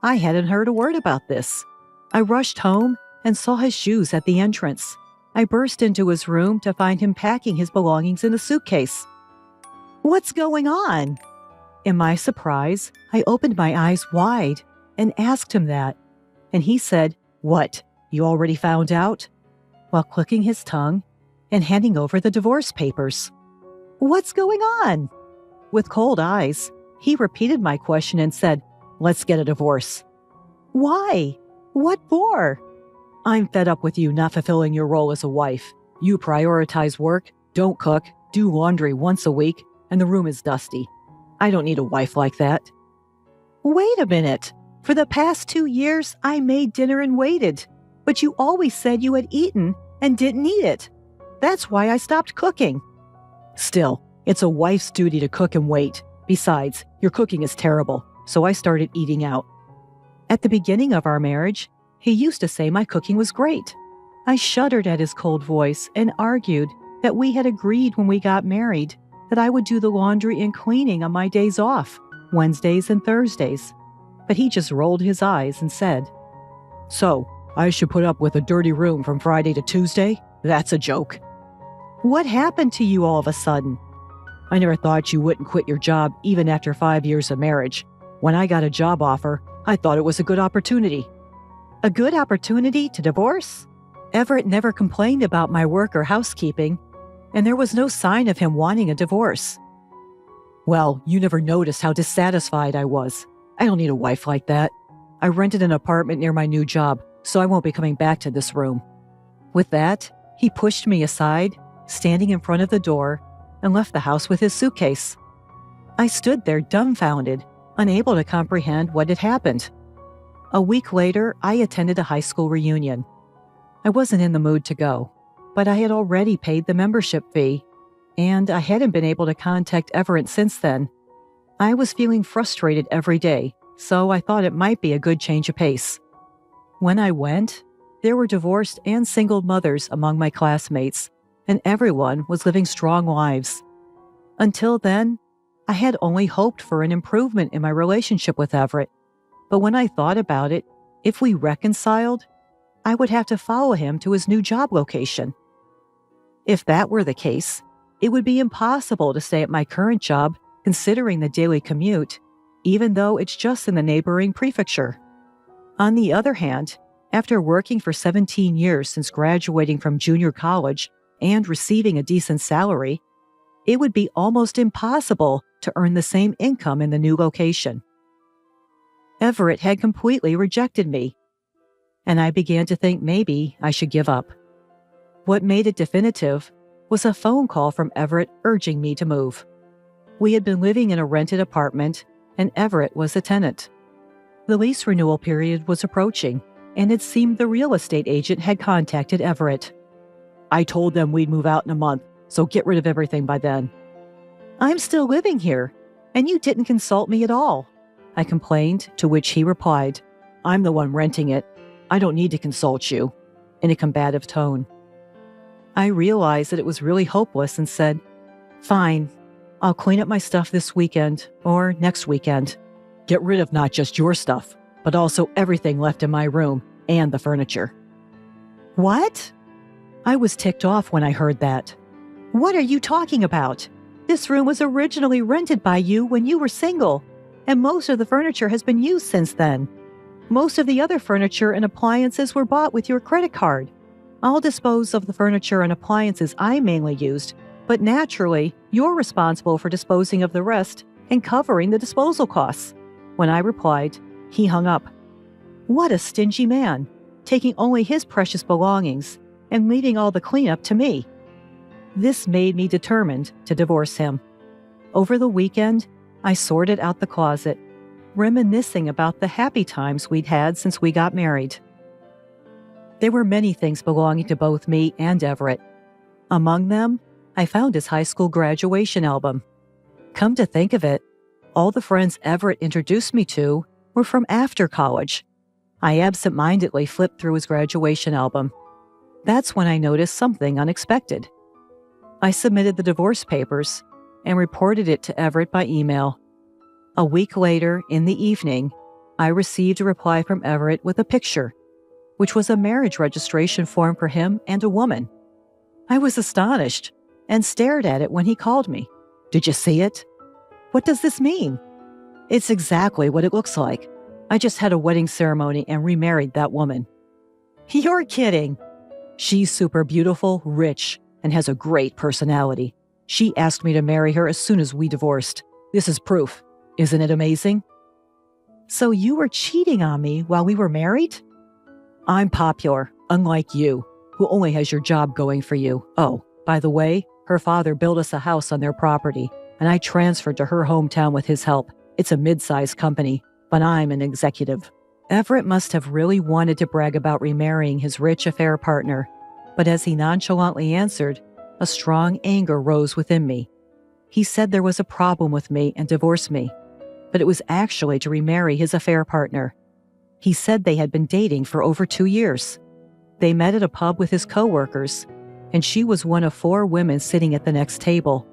I hadn't heard a word about this. I rushed home and saw his shoes at the entrance. I burst into his room to find him packing his belongings in a suitcase. "What's going on?" In my surprise, I opened my eyes wide and asked him that. And he said, "What, you already found out?" while clicking his tongue and handing over the divorce papers. "What's going on?" With cold eyes, he repeated my question and said, "Let's get a divorce." "Why? What for?" "I'm fed up with you not fulfilling your role as a wife. You prioritize work, don't cook, do laundry once a week, and the room is dusty. I don't need a wife like that." "Wait a minute. For the past 2 years, I made dinner and waited, but you always said you had eaten and didn't eat it. That's why I stopped cooking." "Still, it's a wife's duty to cook and wait. Besides, your cooking is terrible, so I started eating out." At the beginning of our marriage, he used to say my cooking was great. I shuddered at his cold voice and argued that we had agreed when we got married that I would do the laundry and cleaning on my days off, Wednesdays and Thursdays. But he just rolled his eyes and said, "So, I should put up with a dirty room from Friday to Tuesday? That's a joke." "What happened to you all of a sudden?" "I never thought you wouldn't quit your job even after 5 years of marriage. When I got a job offer, I thought it was a good opportunity." "A good opportunity to divorce?" Everett never complained about my work or housekeeping, and there was no sign of him wanting a divorce. "Well, you never noticed how dissatisfied I was. I don't need a wife like that. I rented an apartment near my new job, so I won't be coming back to this room." With that, he pushed me aside, standing in front of the door, and left the house with his suitcase. I stood there dumbfounded, unable to comprehend what had happened. A week later, I attended a high school reunion. I wasn't in the mood to go, but I had already paid the membership fee, and I hadn't been able to contact Everett since then. I was feeling frustrated every day, so I thought it might be a good change of pace. When I went, there were divorced and single mothers among my classmates, and everyone was living strong lives. Until then, I had only hoped for an improvement in my relationship with Everett. But when I thought about it, if we reconciled, I would have to follow him to his new job location. If that were the case, it would be impossible to stay at my current job considering the daily commute, even though it's just in the neighboring prefecture. On the other hand, After working for 17 years since graduating from junior college and receiving a decent salary, it would be almost impossible to earn the same income in the new location. Everett had completely rejected me, and I began to think maybe I should give up. What made it definitive was a phone call from Everett urging me to move. We had been living in a rented apartment, and Everett was a tenant. The lease renewal period was approaching, and it seemed the real estate agent had contacted Everett. "I told them we'd move out in a month, so get rid of everything by then." "I'm still living here, and you didn't consult me at all," I complained, to which he replied, "I'm the one renting it. I don't need to consult you," in a combative tone. I realized that it was really hopeless and said, "Fine, I'll clean up my stuff this weekend or next weekend. Get rid of not just your stuff, but also everything left in my room and the furniture." "What?" I was ticked off when I heard that. "What are you talking about? This room was originally rented by you when you were single, and most of the furniture has been used since then. Most of the other furniture and appliances were bought with your credit card. I'll dispose of the furniture and appliances I mainly used, but naturally, you're responsible for disposing of the rest and covering the disposal costs." When I replied, he hung up. What a stingy man, taking only his precious belongings and leaving all the cleanup to me. This made me determined to divorce him. Over the weekend, I sorted out the closet, reminiscing about the happy times we'd had since we got married. There were many things belonging to both me and Everett. Among them, I found his high school graduation album. Come to think of it, all the friends Everett introduced me to were from after college. I absent-mindedly flipped through his graduation album. That's when I noticed something unexpected. I submitted the divorce papers and reported it to Everett by email. A week later, in the evening, I received a reply from Everett with a picture, which was a marriage registration form for him and a woman. I was astonished and stared at it when he called me. "Did you see it? What does this mean?" "It's exactly what it looks like. I just had a wedding ceremony and remarried that woman." "You're kidding." "She's super beautiful, rich, and has a great personality. She asked me to marry her as soon as we divorced. This is proof. Isn't it amazing?" "So you were cheating on me while we were married?" "I'm popular, unlike you, who only has your job going for you. Oh, by the way, her father built us a house on their property, and I transferred to her hometown with his help. It's a mid-sized company, but I'm an executive." Everett must have really wanted to brag about remarrying his rich affair partner, but as he nonchalantly answered, a strong anger rose within me. He said there was a problem with me and divorced me, but it was actually to remarry his affair partner. He said they had been dating for over 2 years. They met at a pub with his coworkers, and she was one of 4 women sitting at the next table.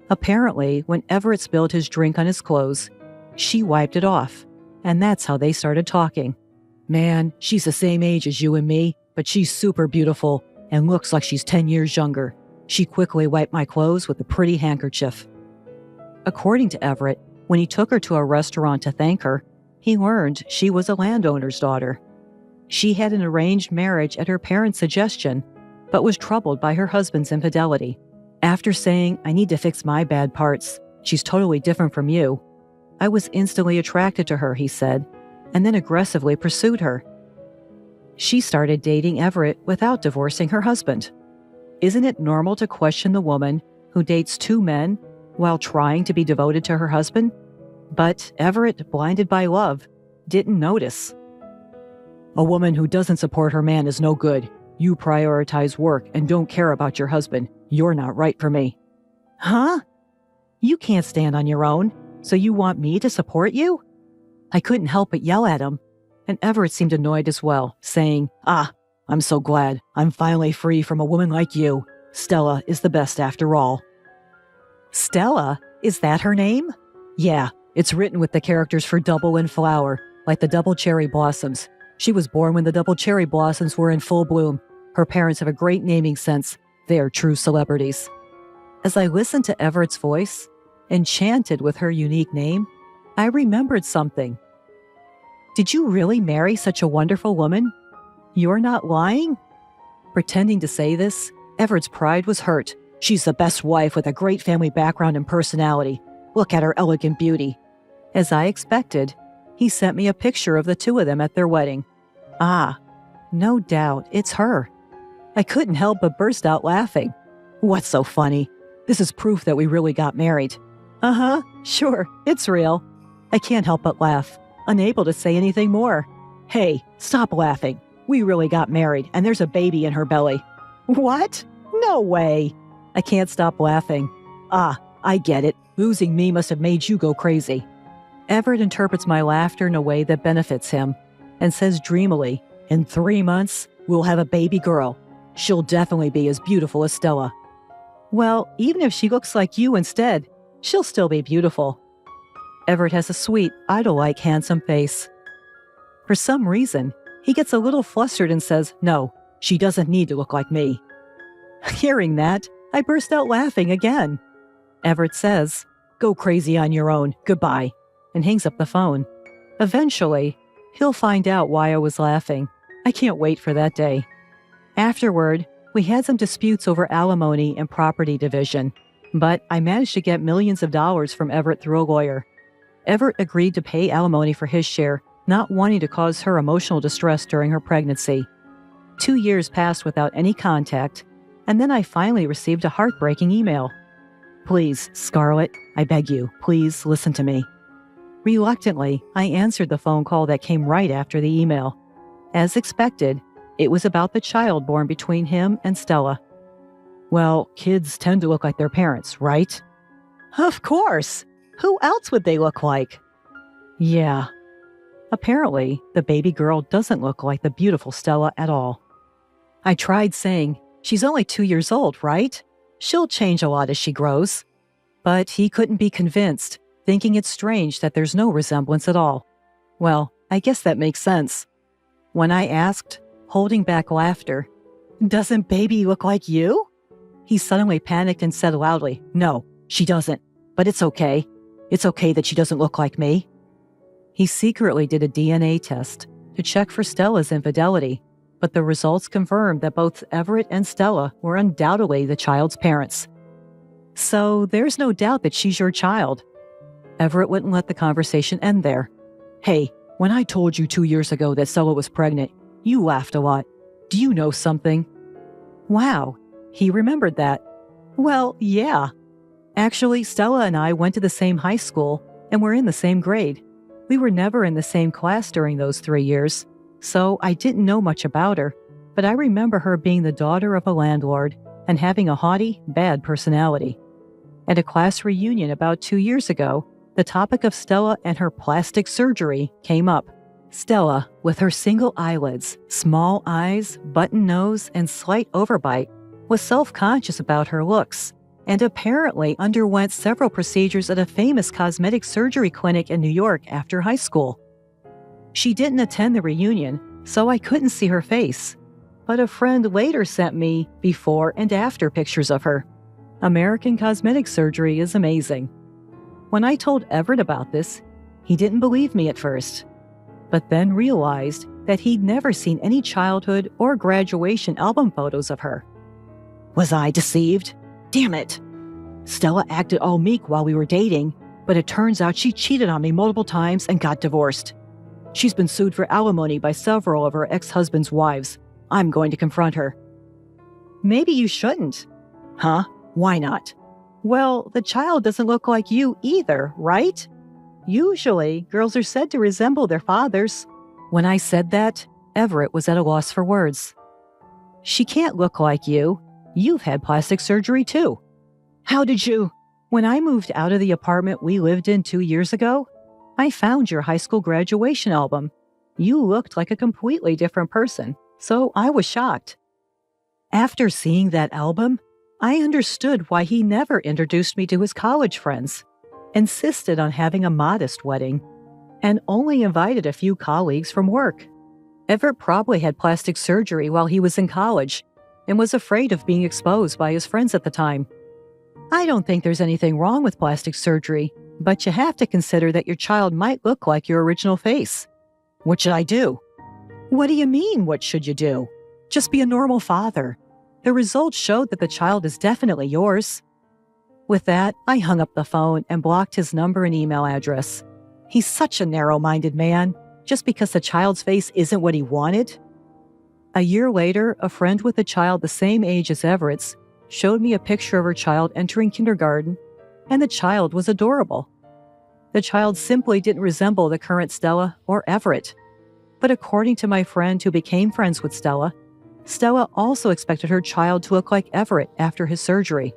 Apparently, when Everett spilled his drink on his clothes, she wiped it off, and that's how they started talking. "Man, she's the same age as you and me, but she's super beautiful and looks like she's 10 years younger. She quickly wiped my clothes with a pretty handkerchief." According to Everett, when he took her to a restaurant to thank her, he learned she was a landowner's daughter. She had an arranged marriage at her parents' suggestion, but was troubled by her husband's infidelity. After saying, "I need to fix my bad parts. She's totally different from you," I was instantly attracted to her, he said, and then aggressively pursued her. She started dating Everett without divorcing her husband. Isn't it normal to question the woman who dates 2 men while trying to be devoted to her husband? But Everett, blinded by love, didn't notice. "A woman who doesn't support her man is no good. You prioritize work and don't care about your husband. You're not right for me." "Huh? You can't stand on your own, so you want me to support you?" I couldn't help but yell at him, and Everett seemed annoyed as well, saying, I'm so glad I'm finally free from a woman like you. Stella is the best after all." "Stella? Is that her name?" "Yeah, it's written with the characters for double and flower, like the double cherry blossoms. She was born when the double cherry blossoms were in full bloom. Her parents have a great naming sense. They are true celebrities." As I listened to Everett's voice, enchanted with her unique name, I remembered something. "Did you really marry such a wonderful woman?" You're not lying? Pretending to say this, Everett's pride was hurt. She's the best wife with a great family background and personality. Look at her elegant beauty. As I expected, he sent me a picture of the two of them at their wedding. Ah, no doubt, it's her. I couldn't help but burst out laughing. What's so funny? This is proof that we really got married. Uh-huh, sure, it's real. I can't help but laugh, unable to say anything more. Hey, stop laughing. We really got married, and there's a baby in her belly. What? No way. I can't stop laughing. Ah, I get it. Losing me must have made you go crazy. Everett interprets my laughter in a way that benefits him and says dreamily, in 3 months, we'll have a baby girl. She'll definitely be as beautiful as Stella. Well, even if she looks like you instead, she'll still be beautiful. Everett has a sweet, idol-like handsome face. For some reason, he gets a little flustered and says, no, she doesn't need to look like me. Hearing that, I burst out laughing again. Everett says, go crazy on your own, goodbye, and hangs up the phone. Eventually, he'll find out why I was laughing. I can't wait for that day. Afterward, we had some disputes over alimony and property division, but I managed to get millions of dollars from Everett through a lawyer. Everett agreed to pay alimony for his share, not wanting to cause her emotional distress during her pregnancy. 2 years passed without any contact, and then I finally received a heartbreaking email. Please, Scarlett, I beg you, please listen to me. Reluctantly, I answered the phone call that came right after the email. As expected, it was about the child born between him and Stella. Well, kids tend to look like their parents, right? Of course! Who else would they look like? Yeah. Apparently, the baby girl doesn't look like the beautiful Stella at all. I tried saying, she's only 2 years old, right? She'll change a lot as she grows. But he couldn't be convinced, thinking it's strange that there's no resemblance at all. Well, I guess that makes sense. When I asked, holding back laughter, doesn't baby look like you? He suddenly panicked and said loudly, no, she doesn't, but it's okay. It's okay that she doesn't look like me. He secretly did a DNA test to check for Stella's infidelity, but the results confirmed that both Everett and Stella were undoubtedly the child's parents. So there's no doubt that she's your child. Everett wouldn't let the conversation end there. Hey, when I told you 2 years ago that Stella was pregnant, you laughed a lot. Do you know something? Wow, he remembered that. Well, yeah. Actually, Stella and I went to the same high school and were in the same grade. We were never in the same class during those 3 years, so I didn't know much about her, but I remember her being the daughter of a landlord and having a haughty, bad personality. At a class reunion about 2 years ago, the topic of Stella and her plastic surgery came up. Stella, with her single eyelids, small eyes, button nose, and slight overbite, was self-conscious about her looks and apparently underwent several procedures at a famous cosmetic surgery clinic in New York after high school. She didn't attend the reunion, so I couldn't see her face, but a friend later sent me before and after pictures of her. American cosmetic surgery is amazing. When I told Everett about this, he didn't believe me at first, but then realized that he'd never seen any childhood or graduation album photos of her. Was I deceived? Damn it! Stella acted all meek while we were dating, but it turns out she cheated on me multiple times and got divorced. She's been sued for alimony by several of her ex-husband's wives. I'm going to confront her. Maybe you shouldn't. Huh? Why not? Well, the child doesn't look like you either, right? Usually, girls are said to resemble their fathers. When I said that, Everett was at a loss for words. She can't look like you. You've had plastic surgery too. How did you? When I moved out of the apartment we lived in 2 years ago, I found your high school graduation album. You looked like a completely different person, so I was shocked. After seeing that album, I understood why he never introduced me to his college friends, insisted on having a modest wedding, and only invited a few colleagues from work. Everett probably had plastic surgery while he was in college and was afraid of being exposed by his friends at the time. I don't think there's anything wrong with plastic surgery, but you have to consider that your child might look like your original face. What should I do? What do you mean, what should you do? Just be a normal father. The results showed that the child is definitely yours. With that, I hung up the phone and blocked his number and email address. He's such a narrow-minded man, just because the child's face isn't what he wanted. A year later, a friend with a child the same age as Everett's showed me a picture of her child entering kindergarten, and the child was adorable. The child simply didn't resemble the current Stella or Everett. But according to my friend who became friends with Stella, Stella also expected her child to look like Everett after his surgery.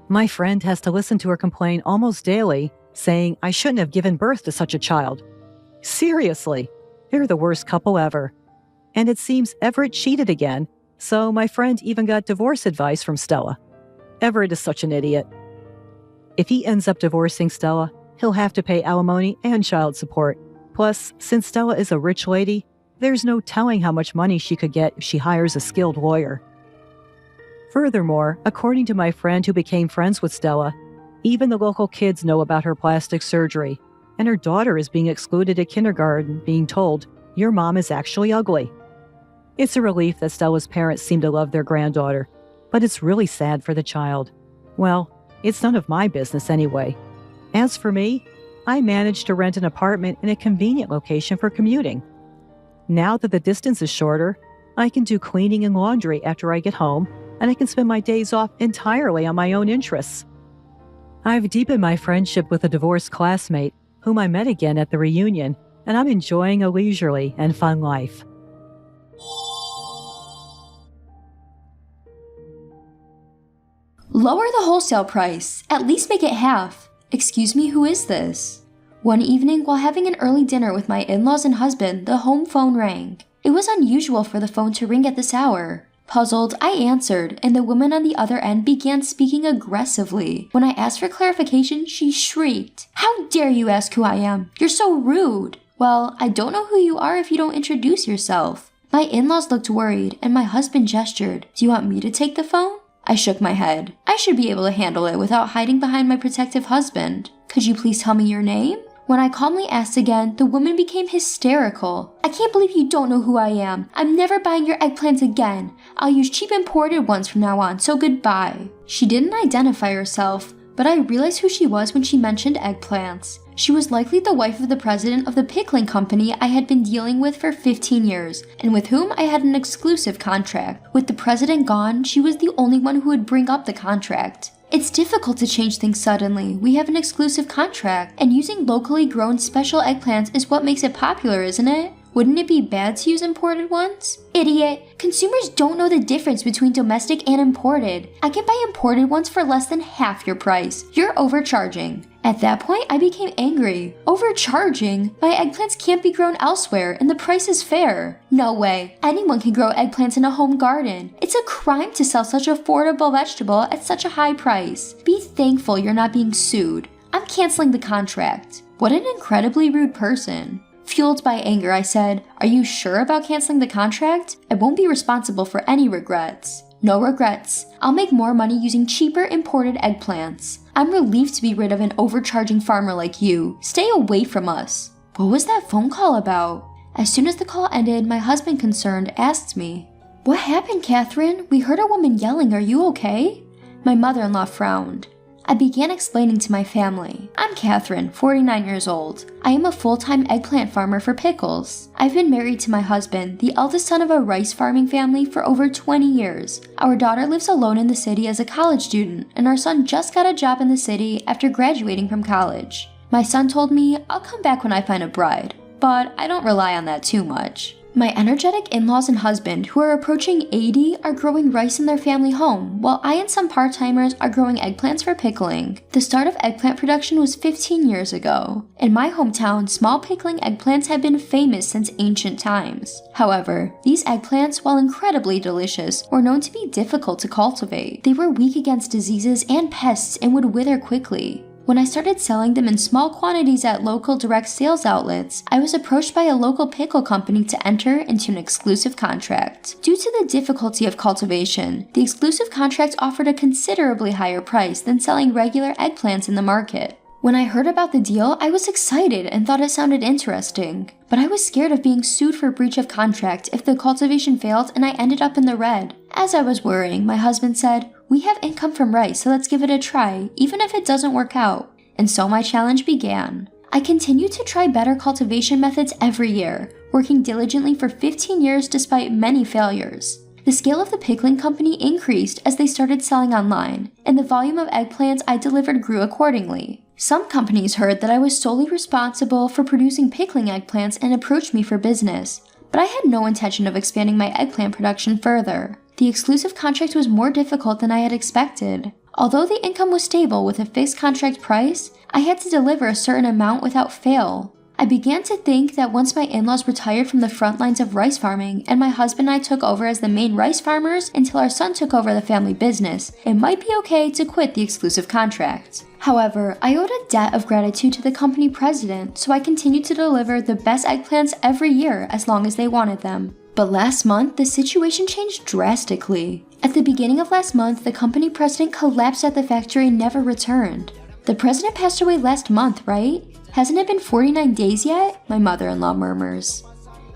My friend has to listen to her complain almost daily, saying I shouldn't have given birth to such a child. Seriously, they're the worst couple ever. And it seems Everett cheated again, so my friend even got divorce advice from Stella. Everett is such an idiot. If he ends up divorcing Stella, he'll have to pay alimony and child support. Plus, since Stella is a rich lady, there's no telling how much money she could get if she hires a skilled lawyer. Furthermore, according to my friend who became friends with Stella, even the local kids know about her plastic surgery, and her daughter is being excluded at kindergarten, being told, "Your mom is actually ugly." It's a relief that Stella's parents seem to love their granddaughter, but it's really sad for the child. Well, it's none of my business anyway. As for me, I managed to rent an apartment in a convenient location for commuting. Now that the distance is shorter, I can do cleaning and laundry after I get home, and I can spend my days off entirely on my own interests. I've deepened my friendship with a divorced classmate, whom I met again at the reunion, and I'm enjoying a leisurely and fun life. Lower the wholesale price. At least make it half. Excuse me, who is this? One evening, while having an early dinner with my in-laws and husband, the home phone rang. It was unusual for the phone to ring at this hour. Puzzled, I answered, and the woman on the other end began speaking aggressively. When I asked for clarification, she shrieked, "How dare you ask who I am? You're so rude." "Well, I don't know who you are if you don't introduce yourself." My in-laws looked worried, and my husband gestured. "Do you want me to take the phone?" I shook my head. I should be able to handle it without hiding behind my protective husband. "Could you please tell me your name?" When I calmly asked again, the woman became hysterical. "I can't believe you don't know who I am. I'm never buying your eggplants again. I'll use cheap imported ones from now on, so goodbye." She didn't identify herself, but I realized who she was when she mentioned eggplants. She was likely the wife of the president of the pickling company I had been dealing with for 15 years, and with whom I had an exclusive contract. With the president gone, she was the only one who would bring up the contract. It's difficult to change things suddenly. We have an exclusive contract, and using locally grown special eggplants is what makes it popular, isn't it? Wouldn't it be bad to use imported ones? Idiot! Consumers don't know the difference between domestic and imported. I can buy imported ones for less than half your price. You're overcharging. At that point, I became angry. Overcharging? My eggplants can't be grown elsewhere, and the price is fair. No way. Anyone can grow eggplants in a home garden. It's a crime to sell such an affordable vegetable at such a high price. Be thankful you're not being sued. I'm canceling the contract. What an incredibly rude person. Fueled by anger, I said, "Are you sure about canceling the contract? I won't be responsible for any regrets." "No regrets. I'll make more money using cheaper imported eggplants. I'm relieved to be rid of an overcharging farmer like you. Stay away from us." What was that phone call about? As soon as the call ended, my husband, concerned, asked me, "What happened, Catherine? We heard a woman yelling. Are you okay?" My mother-in-law frowned. I began explaining to my family. "I'm Catherine, 49 years old. I am a full-time eggplant farmer for pickles. I've been married to my husband, the eldest son of a rice farming family, for over 20 years. Our daughter lives alone in the city as a college student, and our son just got a job in the city after graduating from college. My son told me, I'll come back when I find a bride, but I don't rely on that too much." My energetic in-laws and husband, who are approaching 80, are growing rice in their family home, while I and some part-timers are growing eggplants for pickling. The start of eggplant production was 15 years ago. In my hometown, small pickling eggplants have been famous since ancient times. However, these eggplants, while incredibly delicious, were known to be difficult to cultivate. They were weak against diseases and pests and would wither quickly. When I started selling them in small quantities at local direct sales outlets, I was approached by a local pickle company to enter into an exclusive contract. Due to the difficulty of cultivation, the exclusive contract offered a considerably higher price than selling regular eggplants in the market. When I heard about the deal, I was excited and thought it sounded interesting, but I was scared of being sued for breach of contract if the cultivation failed and I ended up in the red. As I was worrying, my husband said, "We have income from rice, so let's give it a try, even if it doesn't work out." And so my challenge began. I continued to try better cultivation methods every year, working diligently for 15 years despite many failures. The scale of the pickling company increased as they started selling online, and the volume of eggplants I delivered grew accordingly. Some companies heard that I was solely responsible for producing pickling eggplants and approached me for business, but I had no intention of expanding my eggplant production further. The exclusive contract was more difficult than I had expected. Although the income was stable with a fixed contract price, I had to deliver a certain amount without fail. I began to think that once my in-laws retired from the front lines of rice farming and my husband and I took over as the main rice farmers until our son took over the family business, it might be okay to quit the exclusive contract. However, I owed a debt of gratitude to the company president, so I continued to deliver the best eggplants every year as long as they wanted them. But last month, the situation changed drastically. At the beginning of last month, the company president collapsed at the factory and never returned. The president passed away last month, right? Hasn't it been 49 days yet? My mother-in-law murmurs.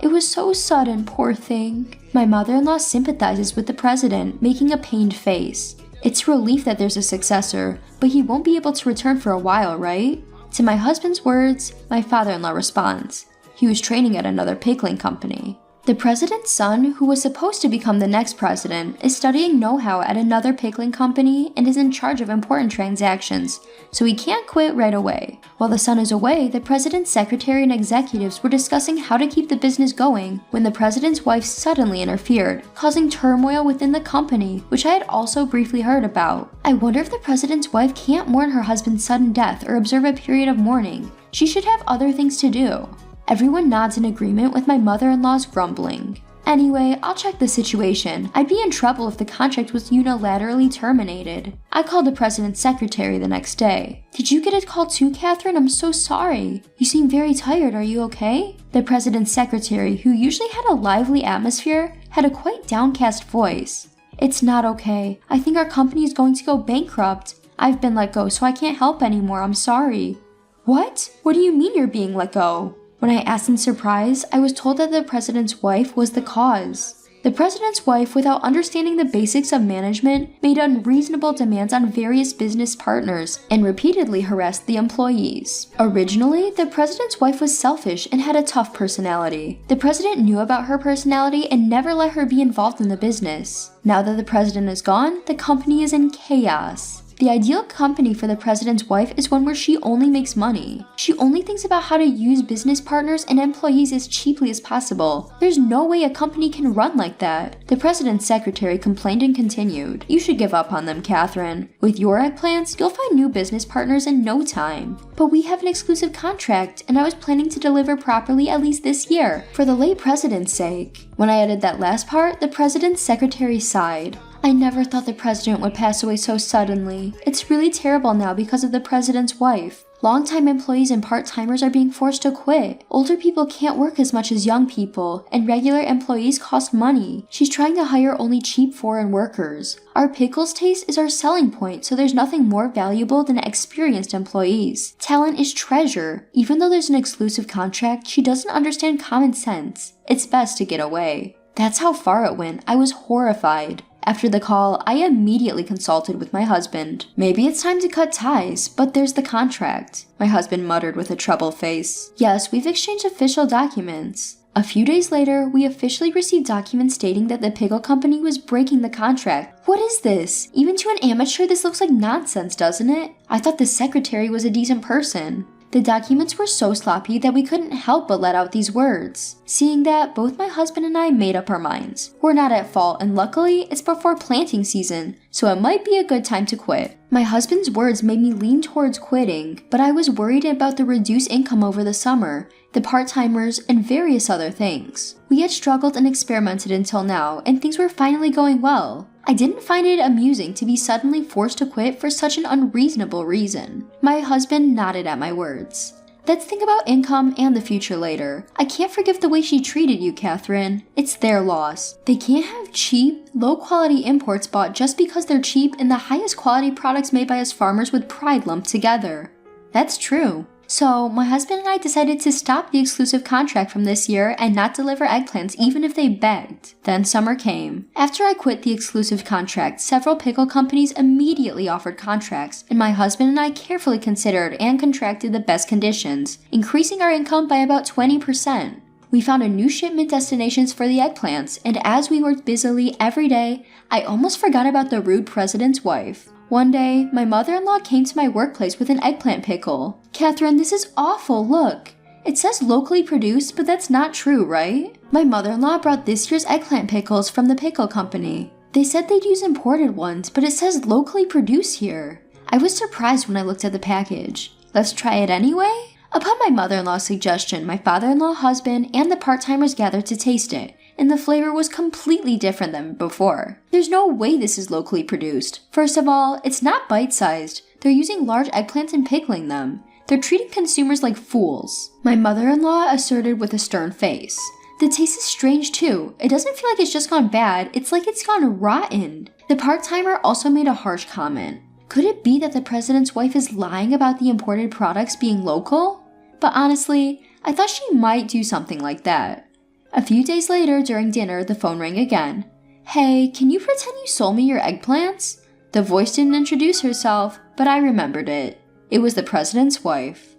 It was so sudden, poor thing. My mother-in-law sympathizes with the president, making a pained face. It's a relief that there's a successor, but he won't be able to return for a while, right? To my husband's words, my father-in-law responds. He was training at another pickling company. The president's son, who was supposed to become the next president, is studying know-how at another pickling company and is in charge of important transactions, so he can't quit right away. While the son is away, the president's secretary and executives were discussing how to keep the business going when the president's wife suddenly interfered, causing turmoil within the company, which I had also briefly heard about. I wonder if the president's wife can't mourn her husband's sudden death or observe a period of mourning. She should have other things to do. Everyone nods in agreement with my mother-in-law's grumbling. Anyway, I'll check the situation. I'd be in trouble if the contract was unilaterally terminated. I called the president's secretary the next day. "Did you get a call too, Catherine? I'm so sorry. You seem very tired. Are you okay?" The president's secretary, who usually had a lively atmosphere, had a quite downcast voice. "It's not okay. I think our company is going to go bankrupt. I've been let go, so I can't help anymore. I'm sorry." "What? What do you mean you're being let go?" When I asked in surprise, I was told that the president's wife was the cause. The president's wife, without understanding the basics of management, made unreasonable demands on various business partners and repeatedly harassed the employees. Originally, the president's wife was selfish and had a tough personality. The president knew about her personality and never let her be involved in the business. Now that the president is gone, the company is in chaos. The ideal company for the president's wife is one where she only makes money. She only thinks about how to use business partners and employees as cheaply as possible. There's no way a company can run like that. The president's secretary complained and continued. "You should give up on them, Catherine. With your eggplants, you'll find new business partners in no time." "But we have an exclusive contract, and I was planning to deliver properly at least this year, for the late president's sake." When I added that last part, the president's secretary sighed. "I never thought the president would pass away so suddenly. It's really terrible now because of the president's wife. Longtime employees and part-timers are being forced to quit. Older people can't work as much as young people, and regular employees cost money. She's trying to hire only cheap foreign workers. Our pickles taste is our selling point, so there's nothing more valuable than experienced employees. Talent is treasure. Even though there's an exclusive contract, she doesn't understand common sense. It's best to get away." That's how far it went. I was horrified. After the call, I immediately consulted with my husband. "Maybe it's time to cut ties, but there's the contract," my husband muttered with a troubled face. "Yes, we've exchanged official documents." A few days later, we officially received documents stating that the pickle company was breaking the contract. What is this? Even to an amateur, this looks like nonsense, doesn't it? I thought the secretary was a decent person. The documents were so sloppy that we couldn't help but let out these words. Seeing that, both my husband and I made up our minds. We're not at fault, and luckily, it's before planting season, so it might be a good time to quit. My husband's words made me lean towards quitting, but I was worried about the reduced income over the summer, the part-timers, and various other things. We had struggled and experimented until now, and things were finally going well. I didn't find it amusing to be suddenly forced to quit for such an unreasonable reason. My husband nodded at my words. "Let's think about income and the future later. I can't forgive the way she treated you, Catherine. It's their loss. They can't have cheap, low-quality imports bought just because they're cheap and the highest quality products made by us farmers with pride lumped together." That's true. So, my husband and I decided to stop the exclusive contract from this year and not deliver eggplants even if they begged. Then summer came. After I quit the exclusive contract, several pickle companies immediately offered contracts, and my husband and I carefully considered and contracted the best conditions, increasing our income by about 20%. We found a new shipment destinations for the eggplants, and as we worked busily every day, I almost forgot about the rude president's wife. One day, my mother-in-law came to my workplace with an eggplant pickle. "Catherine, this is awful, look. It says locally produced, but that's not true, right?" My mother-in-law brought this year's eggplant pickles from the pickle company. They said they'd use imported ones, but it says locally produced here. I was surprised when I looked at the package. Let's try it anyway? Upon my mother-in-law's suggestion, my father-in-law, husband, and the part-timers gathered to taste it, and the flavor was completely different than before. There's no way this is locally produced. First of all, it's not bite-sized. They're using large eggplants and pickling them. They're treating consumers like fools. My mother-in-law asserted with a stern face. The taste is strange too. It doesn't feel like it's just gone bad, it's like it's gone rotten. The part-timer also made a harsh comment. Could it be that the president's wife is lying about the imported products being local? But honestly, I thought she might do something like that. A few days later, during dinner, the phone rang again. "Hey, can you pretend you sold me your eggplants?" The voice didn't introduce herself, but I remembered it. It was the president's wife.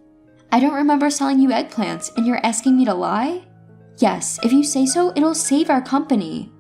"I don't remember selling you eggplants, and you're asking me to lie?" "Yes, if you say so, it'll save our company."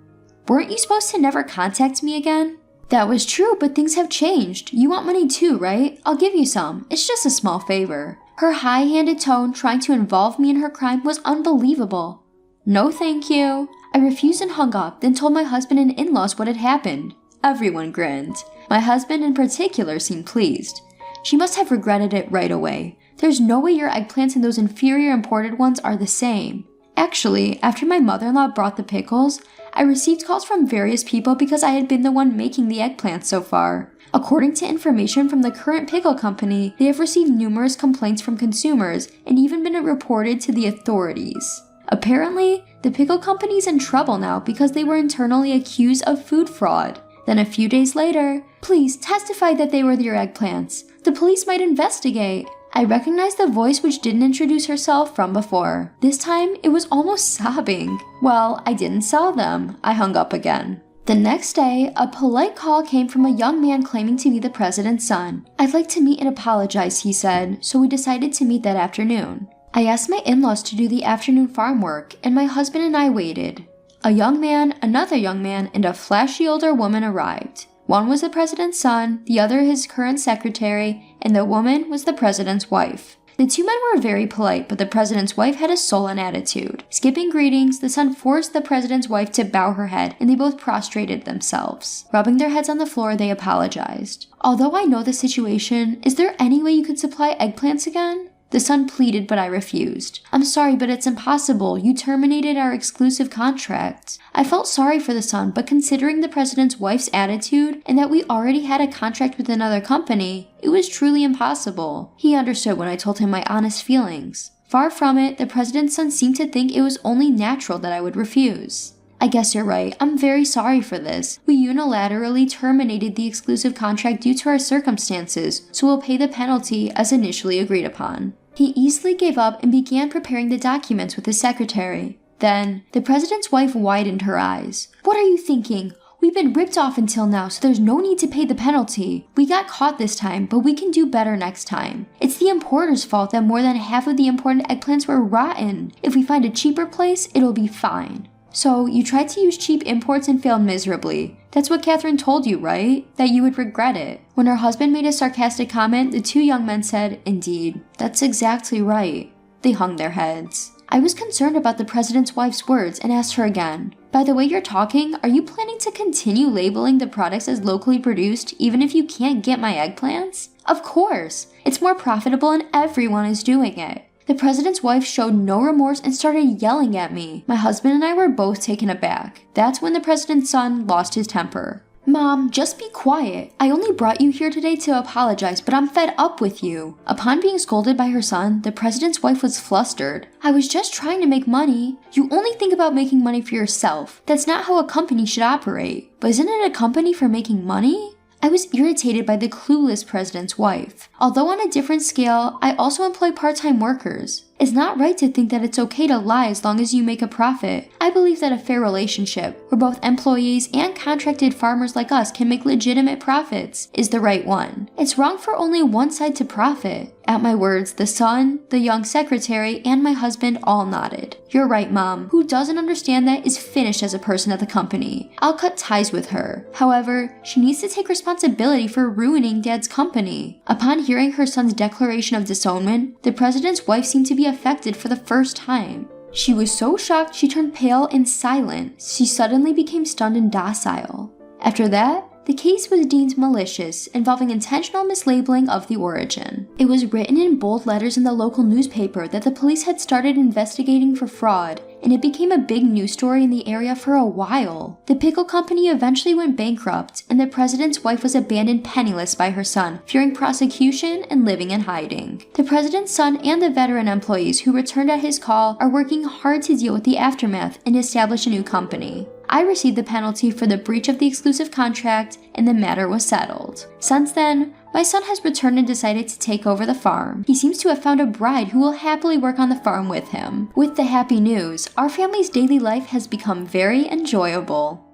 "Weren't you supposed to never contact me again?" "That was true, but things have changed. You want money too, right? I'll give you some. It's just a small favor." Her high-handed tone trying to involve me in her crime was unbelievable. "No, thank you." I refused and hung up, then told my husband and in-laws what had happened. Everyone grinned. My husband in particular seemed pleased. "She must have regretted it right away. There's no way your eggplants and those inferior imported ones are the same." Actually, after my mother-in-law brought the pickles, I received calls from various people because I had been the one making the eggplants so far. According to information from the current pickle company, they have received numerous complaints from consumers and even been reported to the authorities. Apparently, the pickle company is in trouble now because they were internally accused of food fraud. Then a few days later, "Please testify that they were your eggplants. The police might investigate." I recognized the voice which didn't introduce herself from before. This time, it was almost sobbing. Well, I didn't sell them. I hung up again. The next day, a polite call came from a young man claiming to be the president's son. "I'd like to meet and apologize," he said, so we decided to meet that afternoon. I asked my in-laws to do the afternoon farm work, and my husband and I waited. A young man, another young man, and a flashy older woman arrived. One was the president's son, the other his current secretary, and the woman was the president's wife. The two men were very polite, but the president's wife had a sullen attitude. Skipping greetings, the son forced the president's wife to bow her head, and they both prostrated themselves. Rubbing their heads on the floor, they apologized. "Although I know the situation, is there any way you could supply eggplants again?" The son pleaded, but I refused. "I'm sorry, but it's impossible. You terminated our exclusive contract." I felt sorry for the son, but considering the president's wife's attitude and that we already had a contract with another company, it was truly impossible. He understood when I told him my honest feelings. Far from it, the president's son seemed to think it was only natural that I would refuse. "I guess you're right. I'm very sorry for this. We unilaterally terminated the exclusive contract due to our circumstances, so we'll pay the penalty as initially agreed upon." He easily gave up and began preparing the documents with his secretary. Then, the president's wife widened her eyes. "What are you thinking? We've been ripped off until now, so there's no need to pay the penalty. We got caught this time, but we can do better next time. It's the importer's fault that more than half of the imported eggplants were rotten. If we find a cheaper place, it'll be fine." "So, you tried to use cheap imports and failed miserably. That's what Catherine told you, right? That you would regret it." When her husband made a sarcastic comment, the two young men said, "Indeed, that's exactly right." They hung their heads. I was concerned about the president's wife's words and asked her again, "By the way you're talking, are you planning to continue labeling the products as locally produced even if you can't get my eggplants?" "Of course! It's more profitable and everyone is doing it." The president's wife showed no remorse and started yelling at me. My husband and I were both taken aback. That's when the president's son lost his temper. "Mom, just be quiet. I only brought you here today to apologize, but I'm fed up with you." Upon being scolded by her son, the president's wife was flustered. "I was just trying to make money. You only think about making money for yourself. That's not how a company should operate." "But isn't it a company for making money?" I was irritated by the clueless president's wife. Although on a different scale, I also employ part-time workers. It's not right to think that it's okay to lie as long as you make a profit. I believe that a fair relationship, where both employees and contracted farmers like us can make legitimate profits, is the right one. It's wrong for only one side to profit. At my words, the son, the young secretary, and my husband all nodded. You're right, Mom. Who doesn't understand that is finished as a person at the company. I'll cut ties with her. However, she needs to take responsibility for ruining Dad's company. Upon hearing her son's declaration of disownment, the president's wife seemed to be affected for the first time. She was so shocked she turned pale and silent. She suddenly became stunned and docile. After that, the case was deemed malicious, involving intentional mislabeling of the origin. It was written in bold letters in the local newspaper that the police had started investigating for fraud, and it became a big news story in the area for a while. The pickle company eventually went bankrupt, and the president's wife was abandoned penniless by her son, fearing prosecution and living in hiding. The president's son and the veteran employees who returned at his call are working hard to deal with the aftermath and establish a new company. I received the penalty for the breach of the exclusive contract, and the matter was settled. Since then, my son has returned and decided to take over the farm. He seems to have found a bride who will happily work on the farm with him. With the happy news, our family's daily life has become very enjoyable.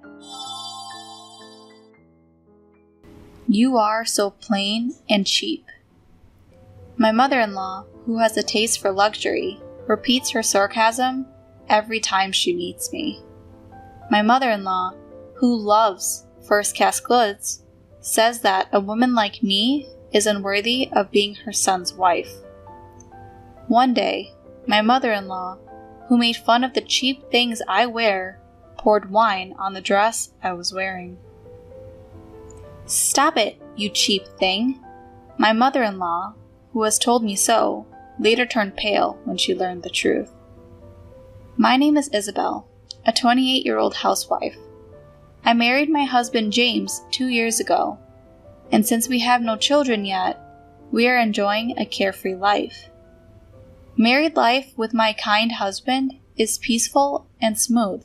You are so plain and cheap. My mother-in-law, who has a taste for luxury, repeats her sarcasm every time she meets me. My mother-in-law, who loves first-class goods, says that a woman like me is unworthy of being her son's wife. One day, my mother-in-law, who made fun of the cheap things I wear, poured wine on the dress I was wearing. "Stop it, you cheap thing!" My mother-in-law, who has told me so, later turned pale when she learned the truth. My name is Isabel, a 28-year-old housewife. I married my husband James 2 years ago, and since we have no children yet, we are enjoying a carefree life. Married life with my kind husband is peaceful and smooth.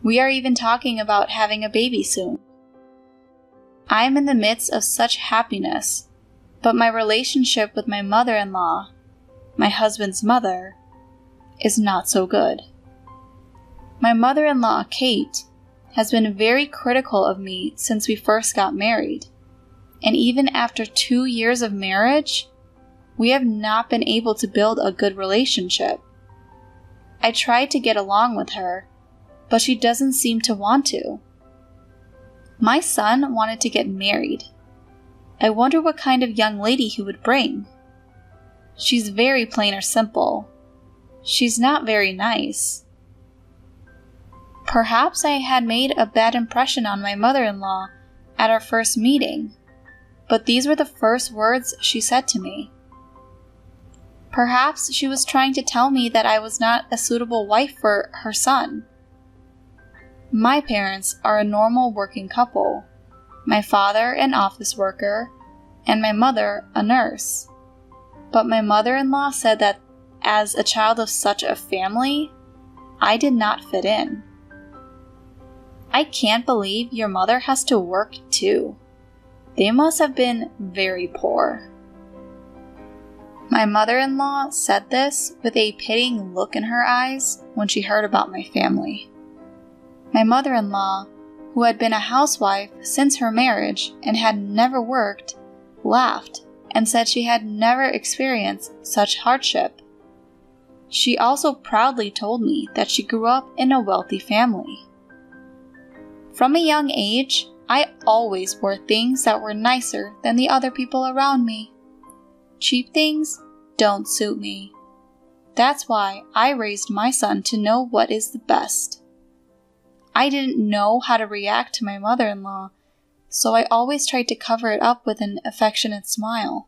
We are even talking about having a baby soon. I am in the midst of such happiness, but my relationship with my mother-in-law, my husband's mother, is not so good. My mother-in-law, Kate, has been very critical of me since we first got married, and even after 2 years of marriage, we have not been able to build a good relationship. I tried to get along with her, but she doesn't seem to want to. My son wanted to get married. I wonder what kind of young lady he would bring. She's very plain or simple. She's not very nice. Perhaps I had made a bad impression on my mother-in-law at our first meeting, but these were the first words she said to me. Perhaps she was trying to tell me that I was not a suitable wife for her son. My parents are a normal working couple, my father an office worker, and my mother a nurse. But my mother-in-law said that as a child of such a family, I did not fit in. I can't believe your mother has to work too. They must have been very poor. My mother-in-law said this with a pitying look in her eyes when she heard about my family. My mother-in-law, who had been a housewife since her marriage and had never worked, laughed and said she had never experienced such hardship. She also proudly told me that she grew up in a wealthy family. From a young age, I always wore things that were nicer than the other people around me. Cheap things don't suit me. That's why I raised my son to know what is the best. I didn't know how to react to my mother-in-law, so I always tried to cover it up with an affectionate smile.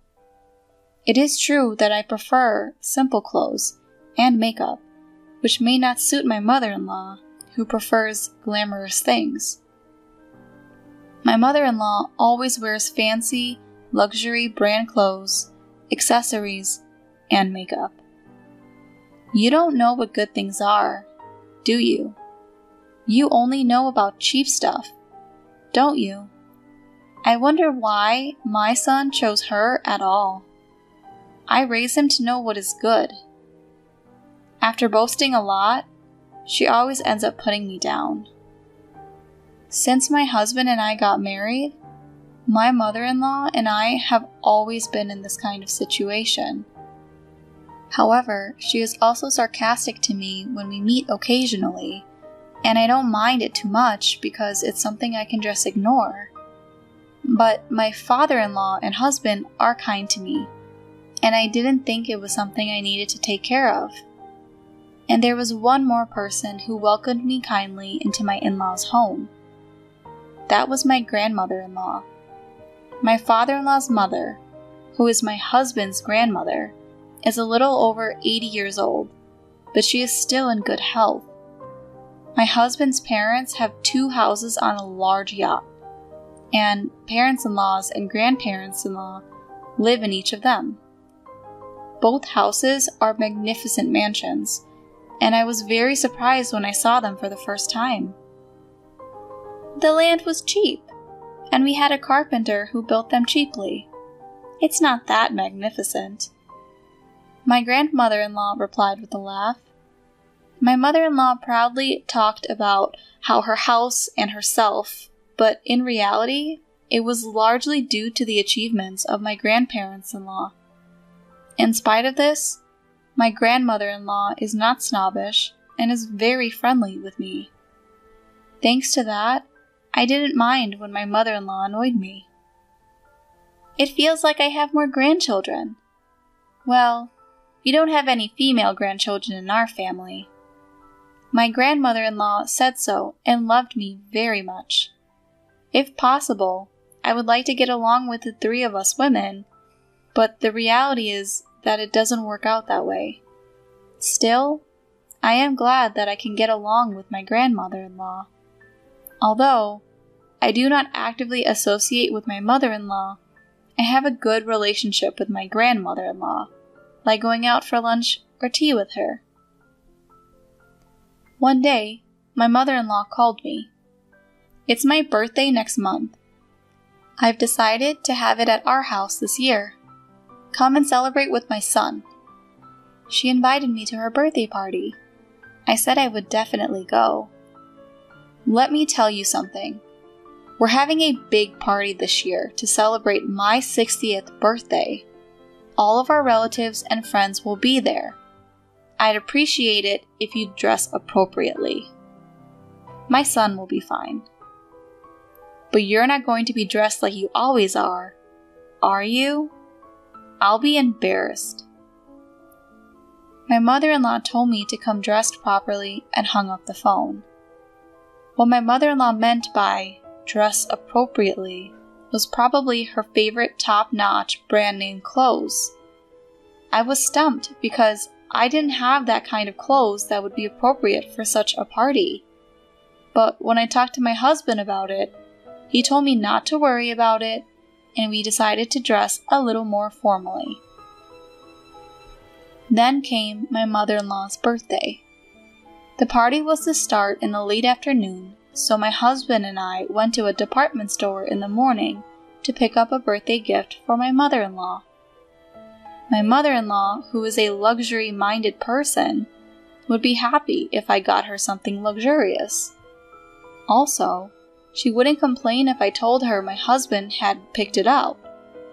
It is true that I prefer simple clothes and makeup, which may not suit my mother-in-law, who prefers glamorous things. My mother-in-law always wears fancy, luxury brand clothes, accessories, and makeup. You don't know what good things are, do you? You only know about cheap stuff, don't you? I wonder why my son chose her at all. I raised him to know what is good. After boasting a lot, she always ends up putting me down. Since my husband and I got married, my mother-in-law and I have always been in this kind of situation. However, she is also sarcastic to me when we meet occasionally, and I don't mind it too much because it's something I can just ignore. But my father-in-law and husband are kind to me, and I didn't think it was something I needed to take care of. And there was one more person who welcomed me kindly into my in-laws' home. That was my grandmother-in-law. My father-in-law's mother, who is my husband's grandmother, is a little over 80 years old, but she is still in good health. My husband's parents have 2 houses on a large yacht, and parents-in-laws and grandparents-in-law live in each of them. Both houses are magnificent mansions, and I was very surprised when I saw them for the first time. The land was cheap, and we had a carpenter who built them cheaply. It's not that magnificent. My grandmother-in-law replied with a laugh. My mother-in-law proudly talked about how her house and herself, but in reality, it was largely due to the achievements of my grandparents-in-law. In spite of this, my grandmother-in-law is not snobbish and is very friendly with me. Thanks to that, I didn't mind when my mother-in-law annoyed me. It feels like I have more grandchildren. Well, we don't have any female grandchildren in our family. My grandmother-in-law said so and loved me very much. If possible, I would like to get along with the 3 of us women, but the reality is that it doesn't work out that way. Still, I am glad that I can get along with my grandmother-in-law. Although I do not actively associate with my mother-in-law, I have a good relationship with my grandmother-in-law, like going out for lunch or tea with her. One day, my mother-in-law called me. It's my birthday next month. I've decided to have it at our house this year. Come and celebrate with my son. She invited me to her birthday party. I said I would definitely go. Let me tell you something. We're having a big party this year to celebrate my 60th birthday. All of our relatives and friends will be there. I'd appreciate it if you'd dress appropriately. My son will be fine. But you're not going to be dressed like you always are you? I'll be embarrassed. My mother-in-law told me to come dressed properly and hung up the phone. What my mother-in-law meant by dress appropriately was probably her favorite top-notch brand-name clothes. I was stumped because I didn't have that kind of clothes that would be appropriate for such a party. But when I talked to my husband about it, he told me not to worry about it, and we decided to dress a little more formally. Then came my mother-in-law's birthday. The party was to start in the late afternoon, so my husband and I went to a department store in the morning to pick up a birthday gift for my mother-in-law. My mother-in-law, who is a luxury-minded person, would be happy if I got her something luxurious. Also, she wouldn't complain if I told her my husband had picked it out,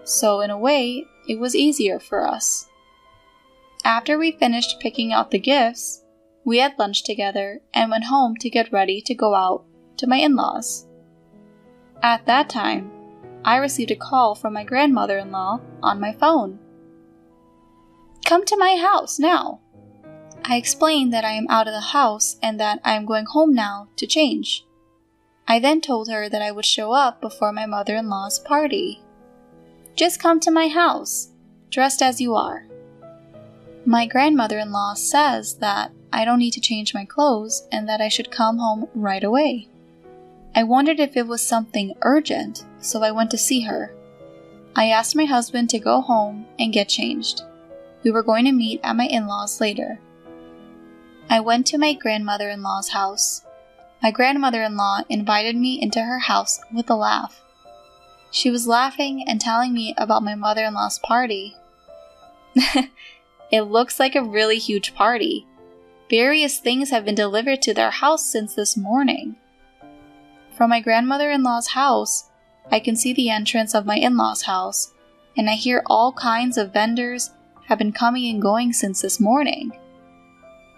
so in a way, it was easier for us. After we finished picking out the gifts, we had lunch together and went home to get ready to go out to my in-laws. At that time, I received a call from my grandmother-in-law on my phone. Come to my house now. I explained that I am out of the house and that I am going home now to change. I then told her that I would show up before my mother-in-law's party. Just come to my house, dressed as you are. My grandmother-in-law says that I don't need to change my clothes and that I should come home right away. I wondered if it was something urgent, so I went to see her. I asked my husband to go home and get changed. We were going to meet at my in-laws later. I went to my grandmother-in-law's house. My grandmother-in-law invited me into her house with a laugh. She was laughing and telling me about my mother-in-law's party. It looks like a really huge party. Various things have been delivered to their house since this morning. From my grandmother-in-law's house, I can see the entrance of my in-law's house, and I hear all kinds of vendors have been coming and going since this morning.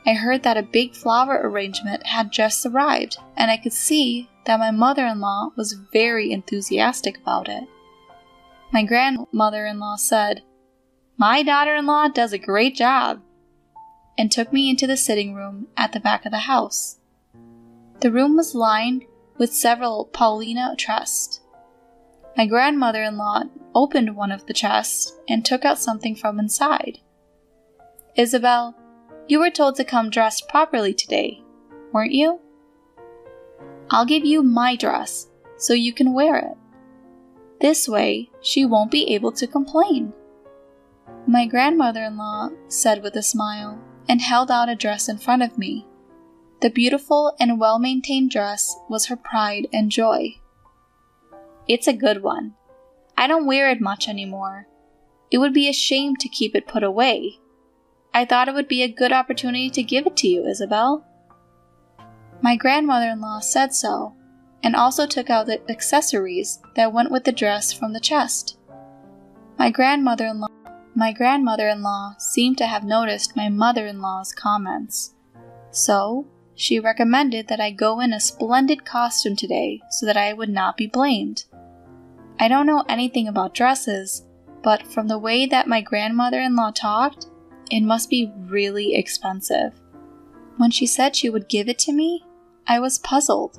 I heard that a big flower arrangement had just arrived, and I could see that my mother-in-law was very enthusiastic about it. My grandmother-in-law said, "My daughter-in-law does a great job," and took me into the sitting room at the back of the house. The room was lined with several Paulina chests. My grandmother-in-law opened one of the chests and took out something from inside. "Isabel, you were told to come dressed properly today, weren't you? I'll give you my dress so you can wear it. This way, she won't be able to complain." My grandmother-in-law said with a smile and held out a dress in front of me. The beautiful and well-maintained dress was her pride and joy. "It's a good one. I don't wear it much anymore. It would be a shame to keep it put away. I thought it would be a good opportunity to give it to you, Isabel." My grandmother-in-law said so, and also took out the accessories that went with the dress from the chest. My grandmother-in-law seemed to have noticed my mother-in-law's comments. So, she recommended that I go in a splendid costume today so that I would not be blamed. I don't know anything about dresses, but from the way that my grandmother-in-law talked, it must be really expensive. When she said she would give it to me, I was puzzled.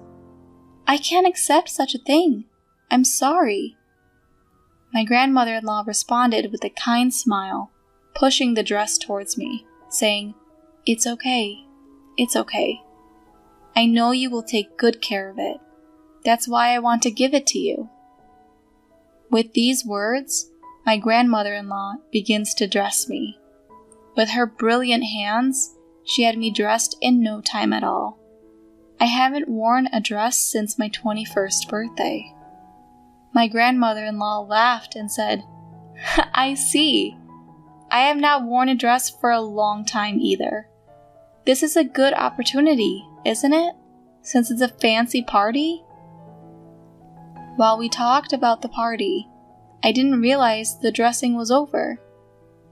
"I can't accept such a thing. I'm sorry." My grandmother-in-law responded with a kind smile, pushing the dress towards me, saying, "It's okay. It's okay. I know you will take good care of it. That's why I want to give it to you." With these words, my grandmother-in-law begins to dress me. With her brilliant hands, she had me dressed in no time at all. I haven't worn a dress since my 21st birthday. My grandmother-in-law laughed and said, "I see. I have not worn a dress for a long time either. This is a good opportunity, isn't it? Since it's a fancy party?" While we talked about the party, I didn't realize the dressing was over.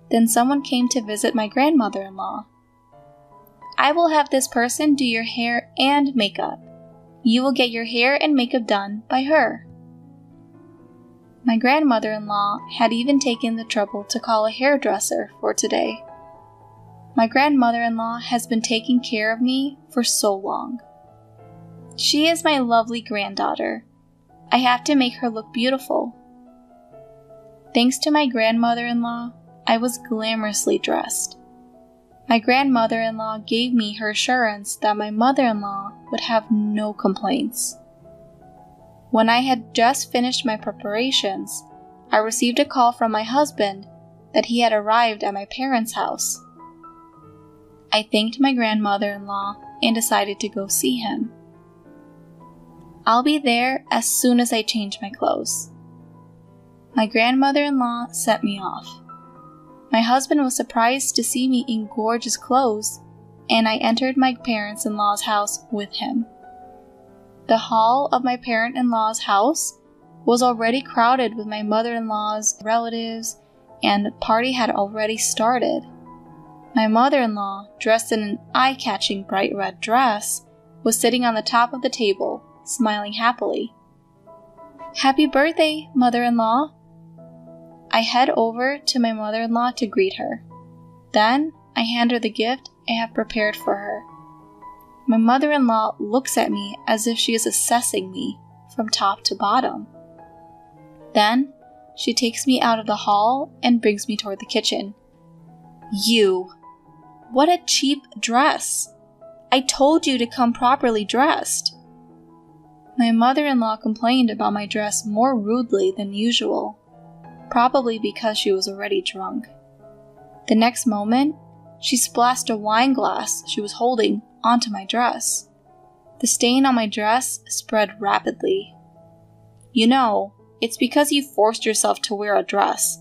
Then someone came to visit my grandmother-in-law. "I will have this person do your hair and makeup. You will get your hair and makeup done by her." My grandmother-in-law had even taken the trouble to call a hairdresser for today. My grandmother-in-law has been taking care of me for so long. She is my lovely granddaughter. I have to make her look beautiful. Thanks to my grandmother-in-law, I was glamorously dressed. My grandmother-in-law gave me her assurance that my mother-in-law would have no complaints. When I had just finished my preparations, I received a call from my husband that he had arrived at my parents' house. I thanked my grandmother-in-law and decided to go see him. "I'll be there as soon as I change my clothes." My grandmother-in-law sent me off. My husband was surprised to see me in gorgeous clothes, and I entered my parents-in-law's house with him. The hall of my parent-in-law's house was already crowded with my mother-in-law's relatives, and the party had already started. My mother-in-law, dressed in an eye-catching bright red dress, was sitting on the top of the table, smiling happily. "Happy birthday, mother-in-law!" I head over to my mother-in-law to greet her. Then I hand her the gift I have prepared for her. My mother-in-law looks at me as if she is assessing me from top to bottom. Then she takes me out of the hall and brings me toward the kitchen. "You! What a cheap dress! I told you to come properly dressed." My mother-in-law complained about my dress more rudely than usual, probably because she was already drunk. The next moment, she splashed a wine glass she was holding onto my dress. The stain on my dress spread rapidly. "You know, it's because you forced yourself to wear a dress.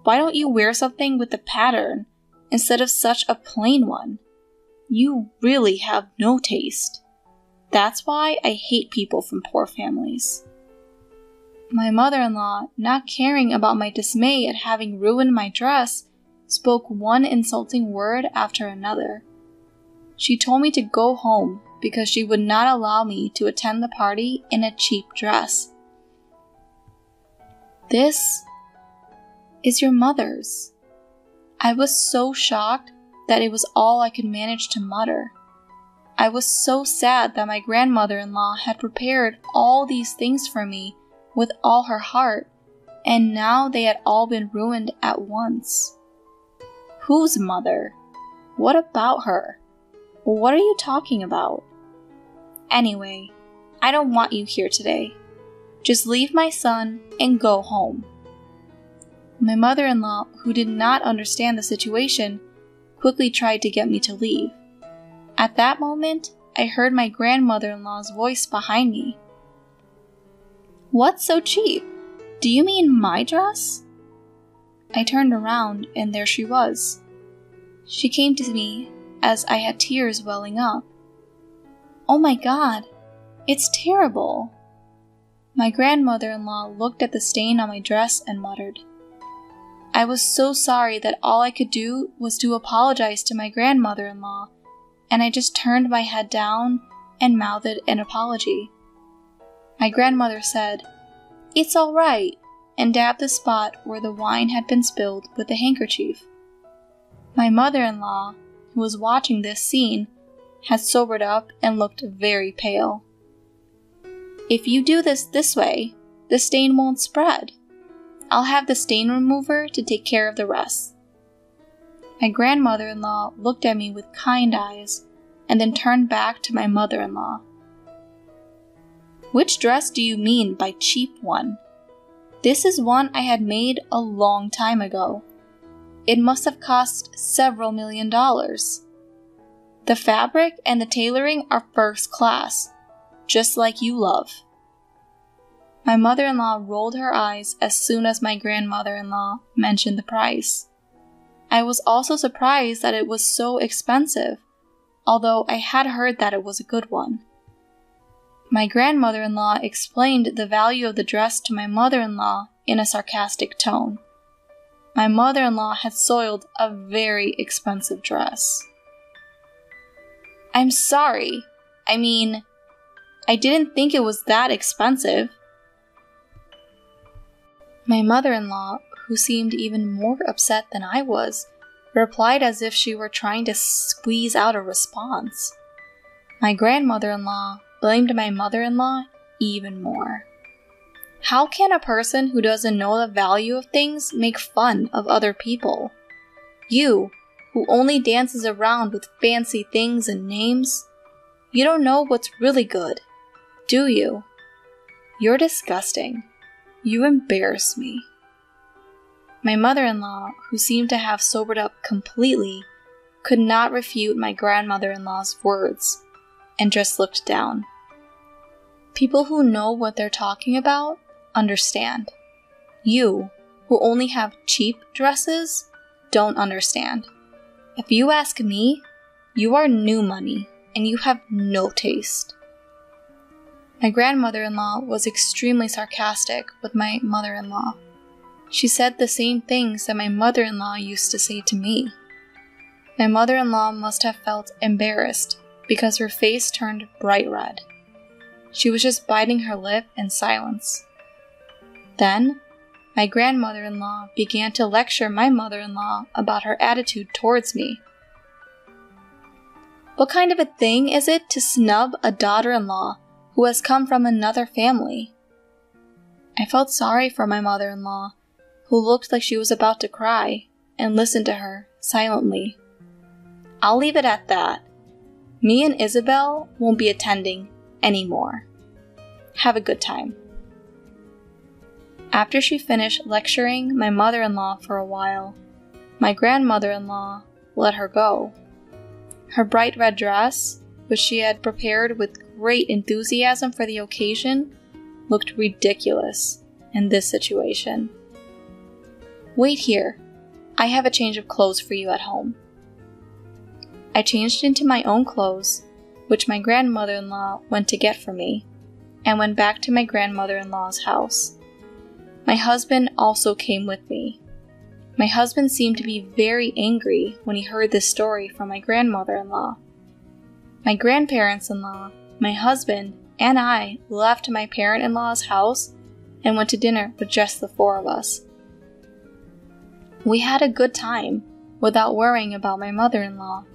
Why don't you wear something with a pattern instead of such a plain one? You really have no taste. That's why I hate people from poor families." My mother-in-law, not caring about my dismay at having ruined my dress, spoke one insulting word after another. She told me to go home because she would not allow me to attend the party in a cheap dress. "This is your mother's." I was so shocked that it was all I could manage to mutter. I was so sad that my grandmother-in-law had prepared all these things for me with all her heart, and now they had all been ruined at once. Whose mother? What about her? What are you talking about? Anyway, I don't want you here today. Just leave my son and go home. My mother-in-law, who did not understand the situation, quickly tried to get me to leave. At that moment, I heard my grandmother-in-law's voice behind me. "What's so cheap? Do you mean my dress?" I turned around and there she was. She came to me as I had tears welling up. "Oh my God, it's terrible." My grandmother-in-law looked at the stain on my dress and muttered. I was so sorry that all I could do was to apologize to my grandmother-in-law, and I just turned my head down and mouthed an apology. My grandmother said, "It's all right," and dabbed the spot where the wine had been spilled with a handkerchief. My mother-in-law, who was watching this scene, had sobered up and looked very pale. "If you do this way, the stain won't spread. I'll have the stain remover to take care of the rest." My grandmother-in-law looked at me with kind eyes and then turned back to my mother-in-law. "Which dress do you mean by cheap one? This is one I had made a long time ago. It must have cost several $1,000,000. The fabric and the tailoring are first class, just like you love." My mother-in-law rolled her eyes as soon as my grandmother-in-law mentioned the price. I was also surprised that it was so expensive, although I had heard that it was a good one. My grandmother-in-law explained the value of the dress to my mother-in-law in a sarcastic tone. My mother-in-law had soiled a very expensive dress. "I'm sorry. I didn't think it was that expensive." My mother-in-law, who seemed even more upset than I was, replied as if she were trying to squeeze out a response. My grandmother-in-law blamed my mother-in-law even more. How can a person who doesn't know the value of things make fun of other people? You, who only dances around with fancy things and names, you don't know what's really good, do you? You're disgusting. You embarrass me. My mother-in-law, who seemed to have sobered up completely, could not refute my grandmother-in-law's words, and just looked down. People who know what they're talking about understand. You, who only have cheap dresses, don't understand. If you ask me, you are new money, and you have no taste. My grandmother-in-law was extremely sarcastic with my mother-in-law. She said the same things that my mother-in-law used to say to me. My mother-in-law must have felt embarrassed because her face turned bright red. She was just biting her lip in silence. Then, my grandmother-in-law began to lecture my mother-in-law about her attitude towards me. What kind of a thing is it to snub a daughter-in-law who has come from another family? I felt sorry for my mother-in-law, who looked like she was about to cry, and listened to her silently. I'll leave it at that. Me and Isabel won't be attending anymore. Have a good time. After she finished lecturing my mother-in-law for a while, my grandmother-in-law let her go. Her bright red dress, which she had prepared with great enthusiasm for the occasion, looked ridiculous in this situation. Wait here. I have a change of clothes for you at home. I changed into my own clothes, which my grandmother-in-law went to get for me, and went back to my grandmother-in-law's house. My husband also came with me. My husband seemed to be very angry when he heard this story from my grandmother-in-law. My grandparents-in-law, my husband, and I left my parent-in-law's house and went to dinner with just the four of us. We had a good time without worrying about my mother-in-law.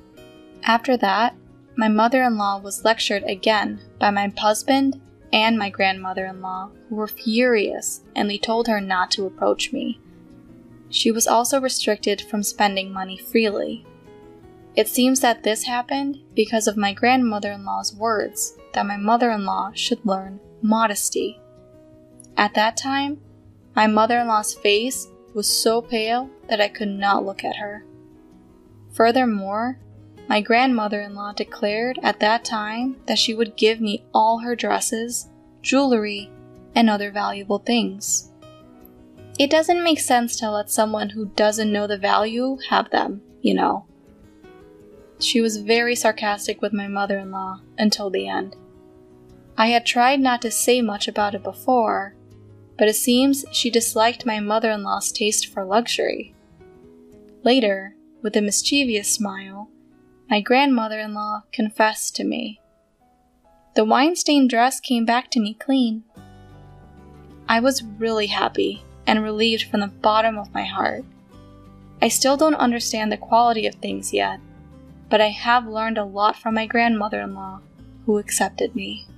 After that, my mother-in-law was lectured again by my husband and my grandmother-in-law, who were furious, and they told her not to approach me. She was also restricted from spending money freely. It seems that this happened because of my grandmother-in-law's words that my mother-in-law should learn modesty. At that time, my mother-in-law's face was so pale that I could not look at her. Furthermore, my grandmother-in-law declared at that time that she would give me all her dresses, jewelry, and other valuable things. It doesn't make sense to let someone who doesn't know the value have them, you know. She was very sarcastic with my mother-in-law until the end. I had tried not to say much about it before, but it seems she disliked my mother-in-law's taste for luxury. Later, with a mischievous smile, my grandmother-in-law confessed to me. The wine-stained dress came back to me clean. I was really happy and relieved from the bottom of my heart. I still don't understand the quality of things yet, but I have learned a lot from my grandmother-in-law, who accepted me.